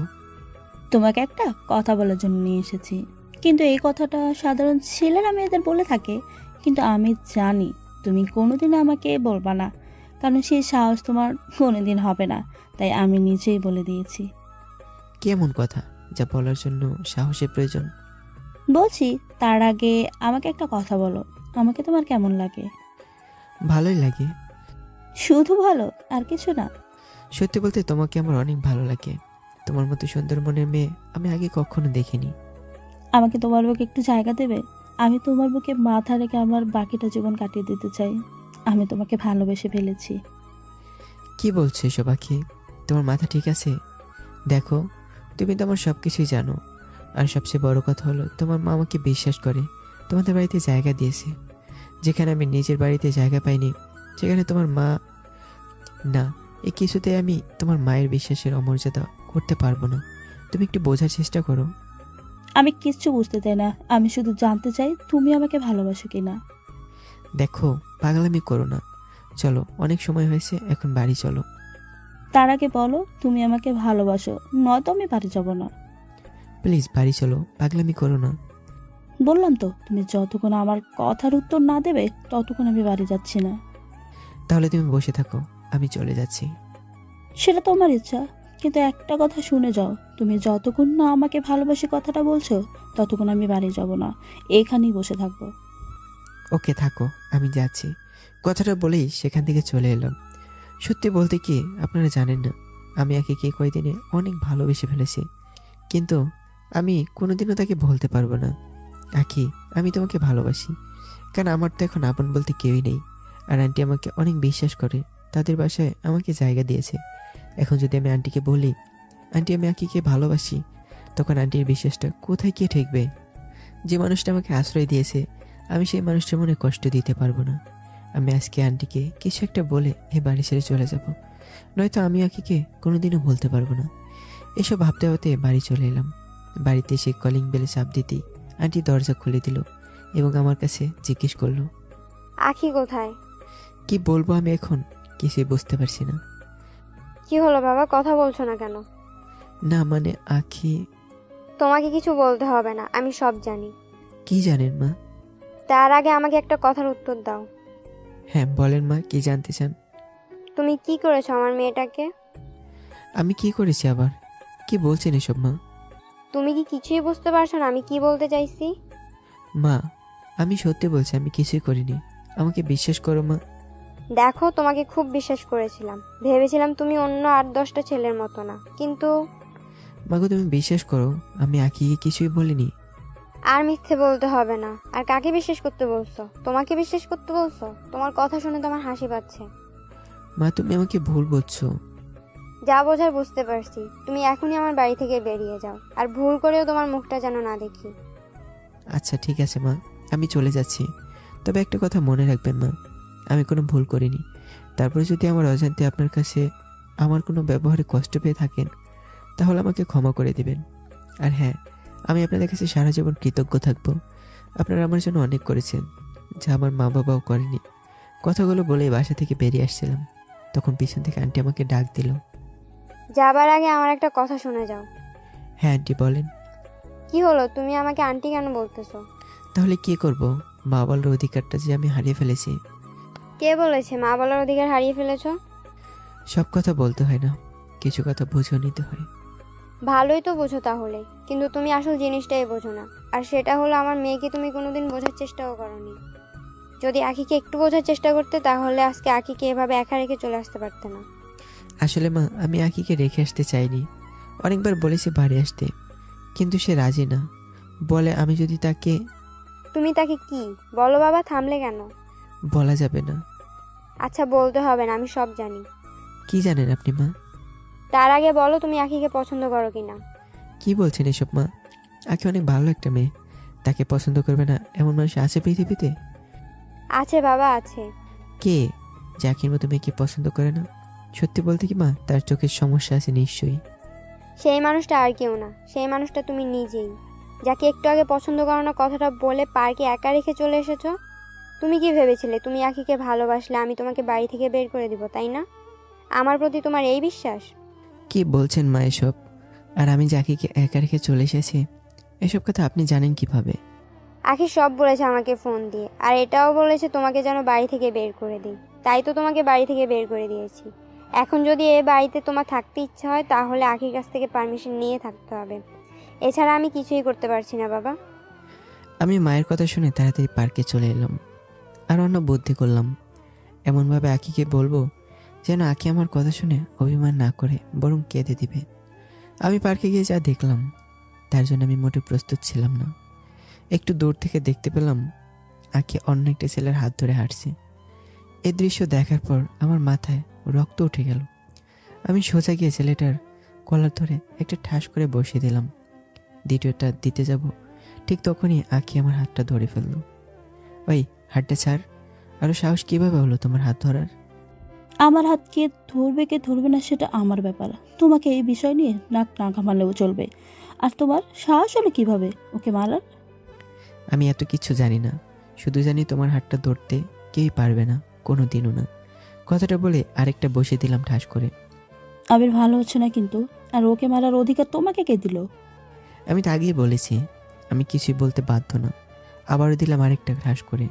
তোমাকে একটা কথা বলার জন্য নিয়ে এসেছি। কিন্তু এই কথাটা সাধারণ ছেলেরা মেয়েদের বলে থাকে, কিন্তু আমি জানি তুমি কোনোদিন আমাকে বলবা না, কারণ সেই সাহস তোমার কোনোদিন হবে না। তাই আমি নিজেই বলে দিয়েছি। কি এমন কথা যা বলার জন্য সাহসের প্রয়োজন? বলছি, তার আগে আমাকে একটা কথা বলো, আমাকে তোমার কেমন লাগে? ভালোই লাগে। শুধু ভালো, আর কিছু না? সত্যি বলতে তোমাকে আমার অনেক ভালো লাগে। তোমার মতো সুন্দর মনের মেয়ে আমি আগে কখনো দেখিনি। আমাকে তোমার বুকে একটু জায়গা দেবে? আমি তোমার বুকে মাথা রেখে আমার বাকিটা জীবন কাটিয়ে দিতে চাই। আমি তোমাকে ভালোবেসে ফেলেছি। কি বলছো এসব আখি? তোমার মাথা ঠিক আছে? দেখো, তুমি তো আমার সব কিছুই জানো। আর সবচেয়ে বড় কথা হলো তোমার মা আমাকে বিশ্বাস করে, তোমাদের বাড়িতে জায়গা দিয়েছে। যেখানে আমি নিজের বাড়িতে জায়গা পাইনি, সেখানে তোমার মা না, এই কিছুতে আমি তোমার মায়ের বিশ্বাসের অমর্যাদা করতে পারবো না। তুমি একটু বোঝার চেষ্টা করো। আমি কিচ্ছু বুঝতে চাই না, আমি শুধু জানতে চাই তুমি আমাকে ভালোবাসো কিনা। দেখো, পাগলামি করো না। চলো, অনেক সময় হয়েছে, এখন বাড়ি চলো। তার আগে বলো তুমি আমাকে ভালোবাসো, নয়তো আমি বাড়ি যাব না। প্লিজ বাড়ি চলো, পাগলামি করো না। বললাম তো, তুমি যতক্ষণ আমার কথার উত্তর না দেবে ততক্ষণ আমি বাড়ি যাচ্ছি না। তাহলে তুমি বসে থাকো, আমি চলে যাচ্ছি। সেটা তোমার ইচ্ছা, কিন্তু একটা কথা শুনে যাও, তুমি যতক্ষণ না আমাকে ভালোবাসি কথাটা বলছো ততক্ষণ আমি বাড়ি যাব না, এখানেই বসে থাকবো। ওকে থাকো, আমি যাচ্ছি। কথাটা বলেই সেখান থেকে চলে এলাম। সত্যি বলতে কি, আপনারা জানেন না, আমি আখিকে কয়দিনে অনেক ভালোবেসে ফেলেছি, কিন্তু আমি কোনোদিনও তাকে বলতে পারবো না, আখি আমি তোমাকে ভালোবাসি। কারণ আমার তো এখন আপন বলতে কেউই নেই। আর আন্টি আমাকে অনেক বিশ্বাস করে, তাদের বাসায় আমাকে জায়গা দিয়েছে। এখন যদি আমি আন্টিকে বলি আন্টি আমি আখিকে ভালোবাসি, তখন আন্টির বিশ্বাসটা কোথায় গিয়ে ঠেকবে? যে মানুষটা আমাকে আশ্রয় দিয়েছে, আমি সেই মানুষটার মনে কষ্ট দিতে পারবো না। আমি আজকে আন্টিকে কিছু একটা বলে এই বাড়ি ছেড়ে চলে যাব, নয়তো আমি আখিকে কোনোদিনও বলতে পারবো না। এসব ভাবতে ভাবতে বাড়ি চলে এলাম। বাড়িতে এসে কলিং বেলে চাপ দিতেই আন্টি দরজা খুলে দিল এবং আমার কাছে জিজ্ঞেস করলো, আখি কোথায়? কি বলবো আমি এখন কিছুই বুঝতে পারছি না। কি হলো বাবা, কথা বলছো না কেন? না মানে আখি। তোমাকে কিছু বলতে হবে না, আমি সব জানি। কি জানেন মা? তার আগে আমাকে একটা কথার উত্তর দাও। হ্যাঁ বলেন মা, কি জানতে চান? তুমি কি করেছো আমার মেয়েটাকে? আমি কি করেছি আবার? কি বলছেন এসব মা? তুমি কি কিছুই বুঝতে পারছো না আমি কি বলতে চাইছি? মা, আমি সত্যি বলছি, আমি কিছুই করিনি। আমাকে বিশ্বাস করো মা। দেখো, তোমাকে খুব বিশ্বাস করেছিলাম, ভেবেছিলাম তুমি অন্য 8-10টা ছেলের মতো না, কিন্তু মাগো তুমি বিশ্বাস করো, আমি আঁকিকে কিছুই বলিনি। আর মিথ্যে বলতে হবে না। আর কাকে বিশ্বাস করতে বলছো? তোমাকে বিশ্বাস করতে বলছো? তোমার কথা শুনে তো আমার হাসি পাচ্ছে। মা তুমি আমাকে ভুল বুঝছো। যা বোঝার বুঝতে পারছি, তুমি এখনই আমার বাড়ি থেকে বেরিয়ে যাও, আর ভুল করেও তোমার মুখটা যেন না দেখি। আচ্ছা ঠিক আছে মা, আমি চলে যাচ্ছি। তবে একটা কথা মনে রাখবেন মা, আমি কোনো ভুল করিনি। তারপরে যদি আমার অজান্তে আপনার কাছে আমার কোনো ব্যবহারে কষ্ট পেয়ে থাকেন, তাহলে আমাকে ক্ষমা করে দিবেন। আর হ্যাঁ, আমি আপনাদের কাছে সারা জীবন কৃতজ্ঞ থাকব। আপনারা আমার জন্য অনেক করেছেন, যা আমার মা বাবাও করেনি। কথাগুলো বলেই বাসা থেকে বেরিয়ে আসছিলাম, তখন পিছন থেকে আন্টি আমাকে ডাক দিল। যাবার আগে আমার একটা কথা শুনে যাও। হ্যাঁ আন্টি বলেন। কি হলো, তুমি আমাকে আন্টি কেন বলতেছো? তাহলে কি করব? মা বলার অধিকারটা যে আমি হারিয়ে ফেলেছি। কে বলেছে মা বলার অধিকার হারিয়ে ফেলেছো? সব কথা বলতে হয় না, কিছু কথা বুঝেও নিতে হয়। ভালোই তো বোঝো তাহলে, কিন্তু তুমি আসল জিনিসটাই বোঝো না। আর সেটা হলো আমার মেয়েকে তুমি কোনোদিন বোঝার চেষ্টাও করোনি। যদি আখিকে একটু বোঝার চেষ্টা করতে, তাহলে আজকে আখিকে এভাবে একা রেখে চলে আসতে পারতে না। আসলে মা, আমি আকিকে রেখে আসতে চাইনি। অনেকবার বলেছি বাড়ি আসতে, কিন্তু সে রাজি না। বলে আমি যদি তাকে... তুমি তাকে কি বলো বাবা? থামলে কেন? বলা যাবে না। আচ্ছা বলতে হবে না, আমি সব জানি। কি জানেন আপনি মা? তার আগে বলো তুমি আখিকে পছন্দ করো কিনা। কি বলছেন এসব মা? আকি অনেক ভালো একটা মেয়ে, তাকে পছন্দ করবে না এমন মানুষ আছে পৃথিবীতে? আছে বাবা, আছে। কে যে আকির মতো মেয়েকে পছন্দ করে না? সত্যি বলতে কি মা, তার চোখের সমস্যা আছে নিশ্চয়ই। সেই মানুষটা আর কেউ না, সেই মানুষটা তুমি নিজেই, যাকে একটু আগে পছন্দ করো না কথাটা বলে পার্কে একা রেখে চলে এসেছো। তুমি কি ভেবেছিলে তুমি আখিকে ভালোবাসলে আমি তোমাকে বাড়ি থেকে বের করে দিব, তাই না? আমার প্রতি তোমার এই বিশ্বাস? কি বলছেন মা এসব? আর আমি যে আকিকে একা রেখে চলে এসেছি, এসব কথা আপনি জানেন কিভাবে? আখি সব বলেছে আমাকে ফোন দিয়ে, আর এটাও বলেছে তোমাকে যেন বাড়ি থেকে বের করে দিই। তাই তো তোমাকে বাড়ি থেকে বের করে দিয়েছি। এখন যদি এ বাড়িতে তোমার থাকতে ইচ্ছা হয়, তাহলে আখির কাছ থেকে পারমিশন নিয়ে থাকতে হবে। এছাড়া আমি কিছুই করতে পারছি না বাবা। আমি মায়ের কথা শুনে তাড়াতাড়ি পার্কে চলে এলাম। আর অন্য বুদ্ধি করলাম, এমনভাবে আকিকে বলবো যেন আকি আমার কথা শুনে অভিমান না করে, বরং কেঁদে দিবে। আমি পার্কে গিয়ে যা দেখলাম, তার জন্য আমি মোটে প্রস্তুত ছিলাম না। একটু দূর থেকে দেখতে পেলাম আকি অন্য একটা ছেলের হাত ধরে হাঁটছে। এই দৃশ্য দেখার পর আমার মাথায় রক্ত উঠে গেল। আমি সোজা গিয়ে ছেলেটার কলার ধরে একটা ঠাস করে বসিয়ে দিলাম। দ্বিতীয়টা দিতে যাব, ঠিক তখনই আকি আমার হাতটা ধরে ফেললো। ওই হাতটা ছাড়। আরো সাহস কিভাবে হলো তোমার হাত ধরার? আমার হাত কে ধরবে কে ধরবে না সেটা আমার ব্যাপার। তোমাকে এই বিষয় নিয়ে নাক না ঘামালেও চলবে। আর তোমার সাহস হলো কিভাবে ওকে মারার? আমি এত কিছু জানি না, শুধু জানি তোমার হাতটা ধরতে কেউই পারবে না, কোনো দিনও না। কথাটা বলে আরেকটা বসিয়ে দিলাম ঠাস করে। আবির ভালো হচ্ছে না কিন্তু। আর ওকে মারার অধিকার তোমাকে কে দিল? আমি তো আগেই বলেছি আমি কিছুই বলতে বাধ্য না। আবারও দিলাম আরেকটা ঠাস করে।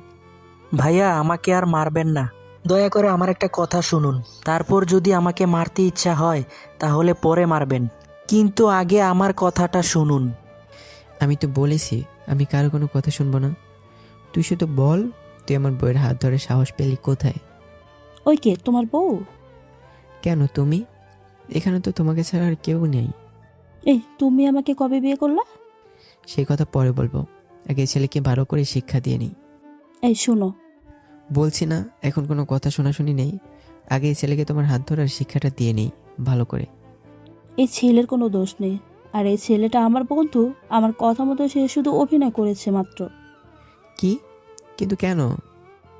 ভাইয়া আমাকে আর মারবেন না, দয়া করে আমার একটা কথা শুনুন। তারপর যদি আমাকে মারতে ইচ্ছা হয় তাহলে পরে মারবেন, কিন্তু আগে আমার কথাটা শুনুন। আমি তো বলেছি আমি কারো কোনো কথা শুনবো না। তুই শুধু বল, তুই আমার বইয়ের হাত ধরে সাহস পেলি কোথায়? ওই কে, তোমার বউ? কেন তুমি? এখানে তো তোমাকে ছাড়া আর কেউ নেই। এই তুমি আমাকে কবে বিয়ে করলা? সেই কথা পরে বলবো, আগে ছেলেকে ভালো করে শিক্ষা দিয়ে নিই। এই শোনো, বলছি না এখন কোনো কথা শোনাশুনি নেই, আগে এই ছেলেকে তোমার হাত ধরার শিক্ষাটা দিয়ে নিই ভালো করে। এই ছেলের কোনো দোষ নেই। আর এই ছেলেটা আমার বন্ধু, আমার কথা মতো সে শুধু অভিনয় করেছে মাত্র। কি? কিন্তু কেন?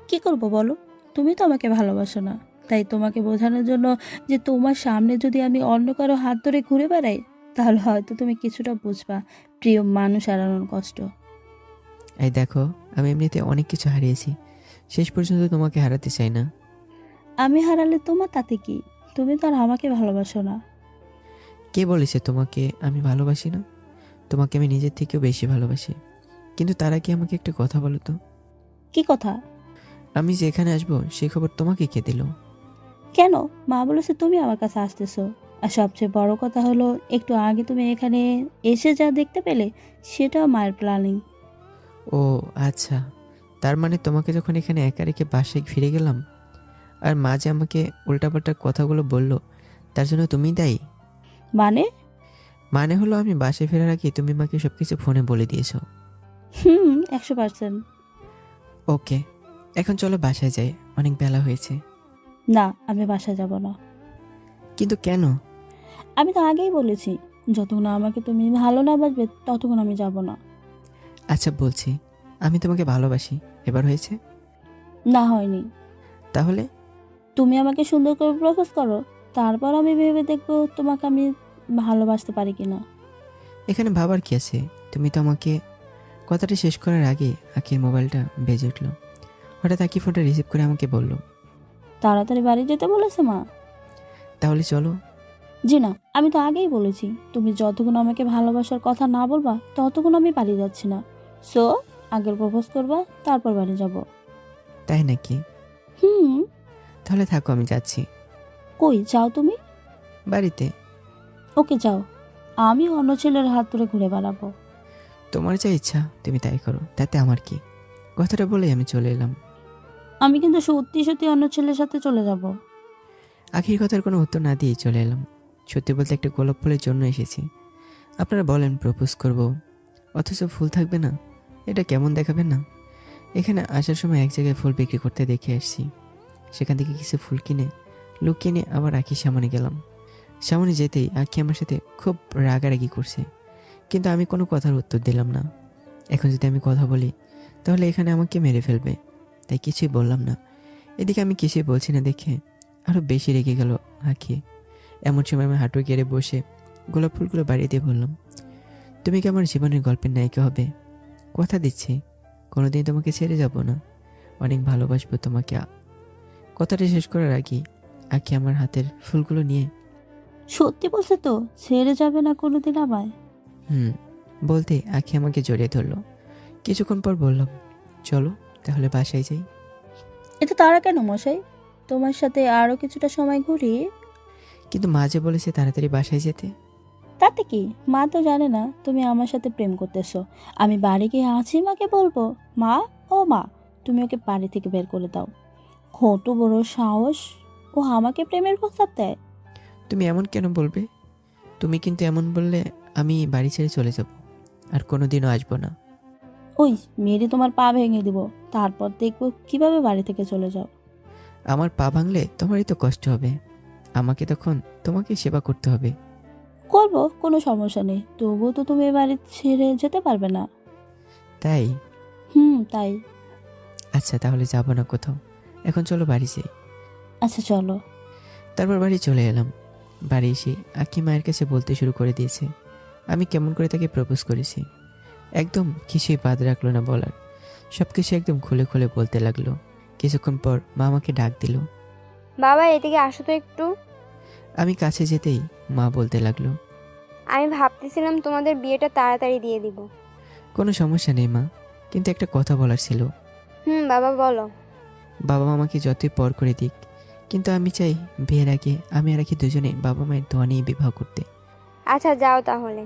কি করব বলো? তুমি তো আমাকে ভালোবাসো না, তাই তোমাকে বোঝানোর জন্য যে তোমার সামনে যদি আমি অন্য কারো হাত ধরে ঘুরে বেড়াই, তাহলে হয়তো তুমি কিছুটা বুঝবা প্রিয় মানুষ হারানোর কষ্ট। এই দেখো, আমি এমনিতে অনেক কিছু হারিয়েছি, শেষ পর্যন্ত তোমাকে হারাতে চাই না। আমি হারালে তোমার তাতে কি? তুমি তো আর আমাকে ভালোবাসো না। কে বলেছে তোমাকে আমি ভালোবাসি না? তোমাকে আমি নিজের থেকেও বেশি ভালোবাসি। কিন্তু তার আগে আমাকে একটা কথা বলো তো। কি কথা? আমি যে এখানে আসবো সেই খবর তোমাকে কে দিল? কেন? মা বলেছে তুমি আমার কাছে আসতেছো। আর সবচেয়ে বড় কথা হলো একটু আগে তুমি এখানে এসে যা দেখতে পেলে সেটাও মায়ের প্ল্যানিং। ও আচ্ছা, তার মানে তোমাকে যখন এখানে একা রেখে বাসায় ফিরে গেলাম আর মা যে আমাকে উল্টাপাল্টা কথাগুলো বলল, তার জন্য তুমি দায়ী? মানে? মানে হলো আমি বাসায় ফেরার আগে তুমি মাকে সবকিছু ফোনে বলে দিয়েছো। 100%। ওকে, এখন চলো বাসায় যাই, অনেক বেলা হয়েছে। না, আমি বাসায় যাব না। কিন্তু কেন? আমি তো আগেই বলেছি, যতক্ষণ না আমাকে তুমি ভালো না বাসবে ততক্ষণ আমি যাব না। আচ্ছা বলছি, আমি তোমাকে ভালোবাসি, এবার হয়েছে? না, হয়নি। তাহলে? তুমি আমাকে সুন্দর করে প্রপোজ করো, তারপর আমি ভেবে দেখবো তোমাকে আমি ভালোবাসতে পারি কিনা। এখানে ভাবার কি আছে? তুমি তো আমাকে... কথাটা শেষ করার আগে আখির মোবাইলটা বেজে উঠলো। হঠাৎ আকি ফোনটা রিসিভ করে আমাকে বলল, তাড়াতাড়ি বাড়ি যেতে বলেছে মা। তাহলে চলো। জি না, আমি তো আগেই বলেছি তুমি যতক্ষণ আমাকে ভালোবাসার কথা না বলবা ততক্ষণ আমি বাড়ি যাচ্ছি না। সো আগের প্রপোজ করবা, তারপর বাড়ি যাব। তাই নাকি? হুম। তাহলে থাকো, আমি যাচ্ছি। কই যাও তুমি? বাড়িতে। ওকে যাও, আমি অন্য ছেলের হাত ধরে ঘুরে বেড়াবো। তোমার যা ইচ্ছা তুমি তাই করো, তাতে আমার কি? কথাটা বলেই আমি চলে এলাম। আমি কিন্তু সত্যি সত্যি অন্য ছেলের সাথে চলে যাব। আখির কথার কোনো উত্তর না দিয়েই চলে এলাম। সত্যি বলতে একটা গোলাপ ফুলের জন্য এসেছি। আপনারা বলেন প্রপোজ করব, অথচ ফুল থাকবে না, এটা কেমন দেখাবে না? এখানে আসার সময় এক জায়গায় ফুল বিক্রি করতে দেখে আসছি। সেখান থেকে কিছু ফুল কিনে লুকিয়ে নিয়ে আবার আখির সামনে গেলাম। সামনে যেতেই আখি আমার সাথে খুব রাগারাগি করছে, কিন্তু আমি কোনো কথার উত্তর দিলাম না। এখন যদি আমি কথা বলি তাহলে এখানে আমাকে মেরে ফেলবে, তাই কিছুই বললাম না। এদিকে আমি কিছুই বলছি না দেখে আরও বেশি রেগে গেল আখি। এমন সময় আমি হাঁটু গেড়ে বসে গোলাপ ফুলগুলো বাড়িয়ে দিয়ে বললাম, তুমি কি আমার জীবনের গল্পের নায়িকা হবে? কথা দিচ্ছি কোনোদিন তোমাকে ছেড়ে যাব না, অনেক ভালোবাসবো তোমাকে। কথাটা শেষ করার আগেই আখি আমার হাতের ফুলগুলো নিয়ে... সত্যি বলছে তো ছেড়ে যাবে না কোনোদিন আমায়? বলতে আখি আমাকে জড়িয়ে ধরলো। কিছুক্ষণ পর বললাম, চলো তাহলে বাসায় যাই। এটা তারা কেন মশাই? তোমার সাথে আরো কিছুটা সময় ঘুরি। কিন্তু মা যে বলেছে তাড়াতাড়ি বাসায় যেতে। তাতে কি? মা তো জানে না তুমি আমার সাথে প্রেম করতেছো। আমি বাড়ি গিয়ে আছি মাকে বলবো, মা, ও মা, তুমি ওকে বাড়ি থেকে বের করে দাও। কত বড় সাহস, ও আমাকে প্রেমের প্রস্তাব দেয়। তুমি এমন কেন বলবে? তুমি কিন্তু এমন বললে আমি বাড়ি ছেড়ে চলে যাব, আর কোনোদিনও আসবো না। ওই মেরে তোমার পা ভেঙে দিব, তারপর দেখবো কিভাবে বাড়ি থেকে চলে যাও। আমার পা ভাঙলে তোমারই তো কষ্ট হবে, আমাকে তখন তোমাকে সেবা করতে হবে। করবো, কোনো সমস্যা নেই, তবুও তো তুমি এ বাড়ি ছেড়ে যেতে পারবে না। তাই? তাই। আচ্ছা তাহলে যাব না কোথাও, এখন চলো বাড়ি যাই। আচ্ছা চলো। তারপর বাড়ি চলে এলাম। বাড়ি এসে আকি মায়ের কাছে বলতে শুরু করে দিয়েছে আমি কেমন করে তাকে প্রপোজ করেছি। একদম কিছুই বাদ রাখলো না বলার, সব কিছু একদম খুলে খুলে বলতে লাগলো। কিছুক্ষণ পর মা আমাকে ডাক দিল। বাবা এদিকে আসো তো একটু। আমি কাছে যেতেই মা বলতে লাগলো, আমি ভাবতেছিলাম তোমাদের বিয়েটা তাড়াতাড়ি দিয়ে দিব। কোনো সমস্যা নেই মা, কিন্তু একটা কথা বলার ছিল। বাবা বলো। বাবা মামাকে যতই পর করে দিক, কিন্তু আমি চাই বিয়ের আগে আমি আর আখি দুজনে বাবা মায়ের দোয়া নিয়ে বিবাহ করতে। আচ্ছা যাও তাহলে।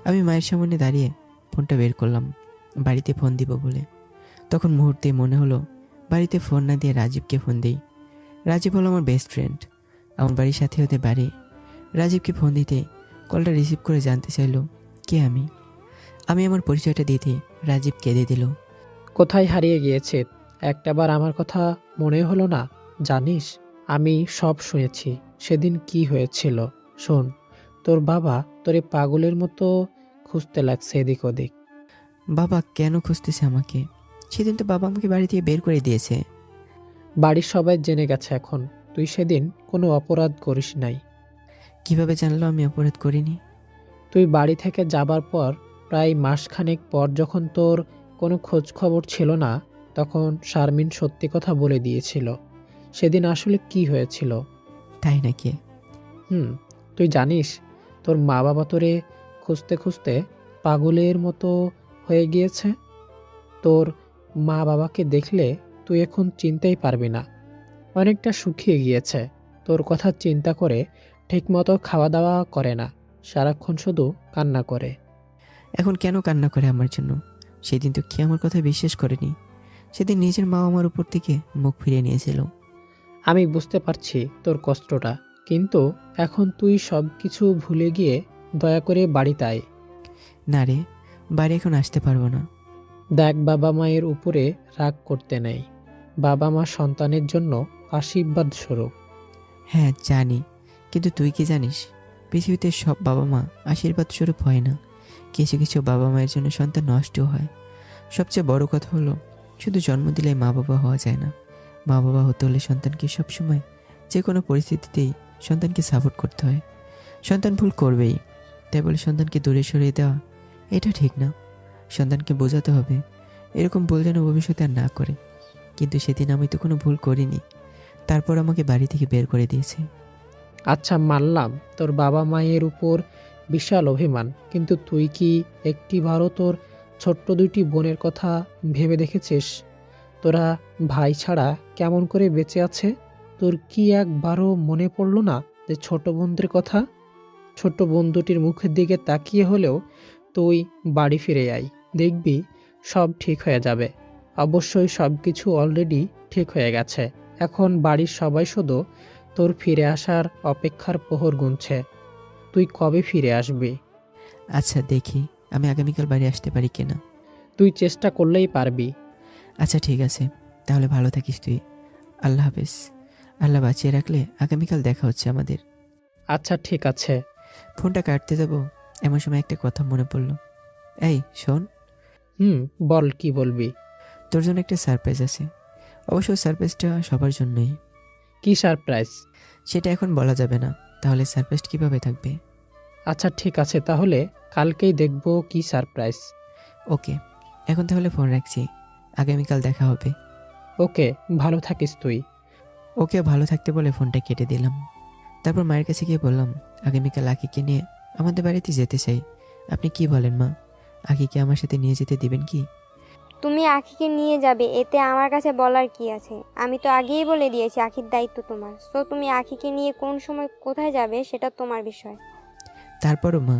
আমি মায়ের সামনে দাঁড়িয়ে ফোনটা বের করলাম বাড়িতে ফোন দিব বলে। তখন মুহূর্তে মনে হলো বাড়িতে ফোন না দিয়ে রাজীবকে ফোন দিই। রাজীব হলো আমার বেস্ট ফ্রেন্ড, আমার বাড়ির সাথে হতে বাড়ি। রাজীবকে ফোন দিতে কলটা রিসিভ করে জানতে চাইলো কে আমি। আমি আমার পরিচয়টা দিতে রাজীব কেঁদে দিল। কোথায় হারিয়ে গিয়েছে? একটাবার আমার কথা মনে হলো না? জানিস, আমি সব শুনেছি সেদিন কি হয়েছিল। শোন, তোর বাবা তোরে পাগলের মতো খুঁজতে লাগছে এদিক ওদিক। বাবা কেন খুঁজতেছে আমাকে? সেদিন তো বাবা আমাকে বাড়ি থেকে বের করে দিয়েছে। বাড়ির সবাই জেনে গেছে এখন তুই সেদিন কোনো অপরাধ করিস নাই। কিভাবে জানলো আমি অপরাধ করিনি? তুই বাড়ি থেকে যাবার পর প্রায় মাসখানেক পর যখন তোর কোনো খোঁজ খবর ছিল না, তখন শারমিন সত্যি কথা বলে দিয়েছিল সেদিন আসলে কি হয়েছিল। তাই নাকি? তুই জানিস তোর মা বাবা তোরে খুঁজতে খুঁজতে পাগলের মতো হয়ে গিয়েছে। তোর মা বাবাকে দেখলে তুই এখন চিনতেই পারবি না। অনেকটা শুকিয়ে গিয়েছে। তোর কথা চিন্তা করে ঠিকমতো খাওয়া দাওয়া করে না, সারাক্ষণ শুধু কান্না করে। এখন কেন কান্না করে আমার জন্য? সেদিন তো কি আমার কথা বিশ্বাস করেনি? সেদিন নিজের মা আমার উপর থেকে মুখ ফিরিয়ে নিয়েছিল। আমি বুঝতে পারছি তোর কষ্টটা, কিন্তু এখন তুই সব কিছু ভুলে গিয়ে দয়া করে বাড়িতে আয়। না রে, বাড়ি এখন আসতে পারবো না। দেখ, বাবা মায়ের উপরে রাগ করতে নেই। বাবা মা সন্তানের জন্য আশীর্বাদ স্বরূপ। হ্যাঁ জানি, কিন্তু তুই কি জানিস পৃথিবীতে সব বাবা মা আশীর্বাদ স্বরূপ হয় না। কিছু কিছু বাবা মায়ের জন্য সন্তান নষ্টও হয়। সবচেয়ে বড় কথা হলো, শুধু জন্ম দিলে মা বাবা হওয়া যায় না। মা বাবা হতে হলে সন্তানকে সবসময় যে কোনো পরিস্থিতিতেই সন্তানকে সাপোর্ট করতে হয়। সন্তান ভুল করবেই, তাই বলে সন্তানকে দূরে সরিয়ে দেওয়া এটা ঠিক না। সন্তানকে বোঝাতে হবে এরকম ভুল যেন ভবিষ্যতে আর না করে। কিন্তু সেদিন আমি তো কোনো ভুল করিনি, তারপর আমাকে বাড়ি থেকে বের করে দিয়েছে। আচ্ছা, মানলাম তোর বাবা মায়ের উপর বিশাল অভিমান, কিন্তু তুই কি একটিবারও তোর ছোট্ট দুইটি বোনের কথা ভেবে দেখেছিস? তোরা ভাই ছাড়া কেমন করে বেঁচে আছে? তোর কি একবারও মনে পড়লো না যে ছোট বোনদের কথা? ছোট্ট বোন দুটির মুখের দিকে তাকিয়ে হলেও তুই বাড়ি ফিরে আয়, দেখবি সব ঠিক হয়ে যাবে। অবশ্যই সব কিছু অলরেডি ঠিক হয়ে গেছে। এখন বাড়ির সবাই শুধু তোর ফিরে আসার অপেক্ষার প্রহর গুনছে। তুই কবে ফিরে আসবি? আচ্ছা দেখি আমি আগামীকাল বাড়ি আসতে পারি কিনা। তুই চেষ্টা করলেই পারবি। আচ্ছা ঠিক আছে, তাহলে ভালো থাকিস তুই। আল্লাহ হাফেজ। আল্লাহ বাঁচিয়ে রাখলে আগামীকাল দেখা হচ্ছে আমাদের। আচ্ছা ঠিক আছে। ফোনটা কাটতে যাব এমন সময় একটা কথা মনে পড়লো। এই শোন, বল, কি বলবি? তোর জন্য একটা সারপ্রাইজ আছে। অবশ্য সারপ্রাইজটা সবার জন্যই। কি সারপ্রাইজ? সেটা এখন বলা যাবে না, তাহলে সারপ্রাইজ কিভাবে থাকবে? আচ্ছা ঠিক আছে, তাহলে কালকেই দেখবো কি সারপ্রাইজ। ওকে, এখন তাহলে ফোন রাখছি, আগামীকাল দেখা হবে। ওকে, ভালো থাকিস তুই। ওকে ভালো থাকতে বলে ফোনটা কেটে দিলাম। তারপর মায়ের কাছে গিয়ে বললাম, আগামীকাল আকিকে নিয়ে আমাদের বাড়িতে যেতে চাই। আপনি কি বলেন মা, আকিকে আমার সাথে নিয়ে যেতে দিবেন কি? তুমি আখিকে নিয়ে যাবে, এতে আমার কাছে বলার কি আছে? আমি তো আগেই বলে দিয়েছি আখির দায়িত্ব তোমার। সো তুমি আখিকে নিয়ে কোন সময় কোথায় যাবে সেটা তোমার বিষয়। তারপরও মা,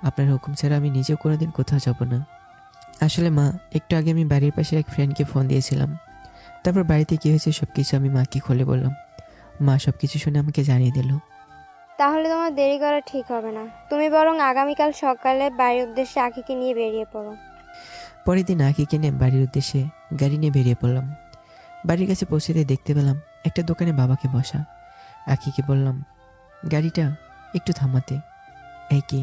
আপনার হুকুম ছাড়া আমি নিজেও কোনোদিন কোথাও যাব না। আসলে মা, একটু আগে আমি বাড়ির পাশের এক ফ্রেন্ডকে ফোন দিয়েছিলাম। তারপর বাড়িতে কী হয়েছে সব কিছু আমি মাকে খুলে বললাম। মা সব কিছু শুনে আমাকে জানিয়ে দিল। তাহলে তোমার দেরি করা ঠিক হবে না। তুমি বরং আগামীকাল সকালে বাড়ির উদ্দেশ্যে আখিকে নিয়ে বেরিয়ে পড়ো। পরের দিন আকিকে নিয়ে বাড়ির উদ্দেশ্যে গাড়ি নিয়ে বেরিয়ে পড়লাম। বাড়ির কাছে পৌঁছতে দেখতে পেলাম একটা দোকানে বাবাকে বসা। আকিকে বললাম গাড়িটা একটু থামাতে। এই কি,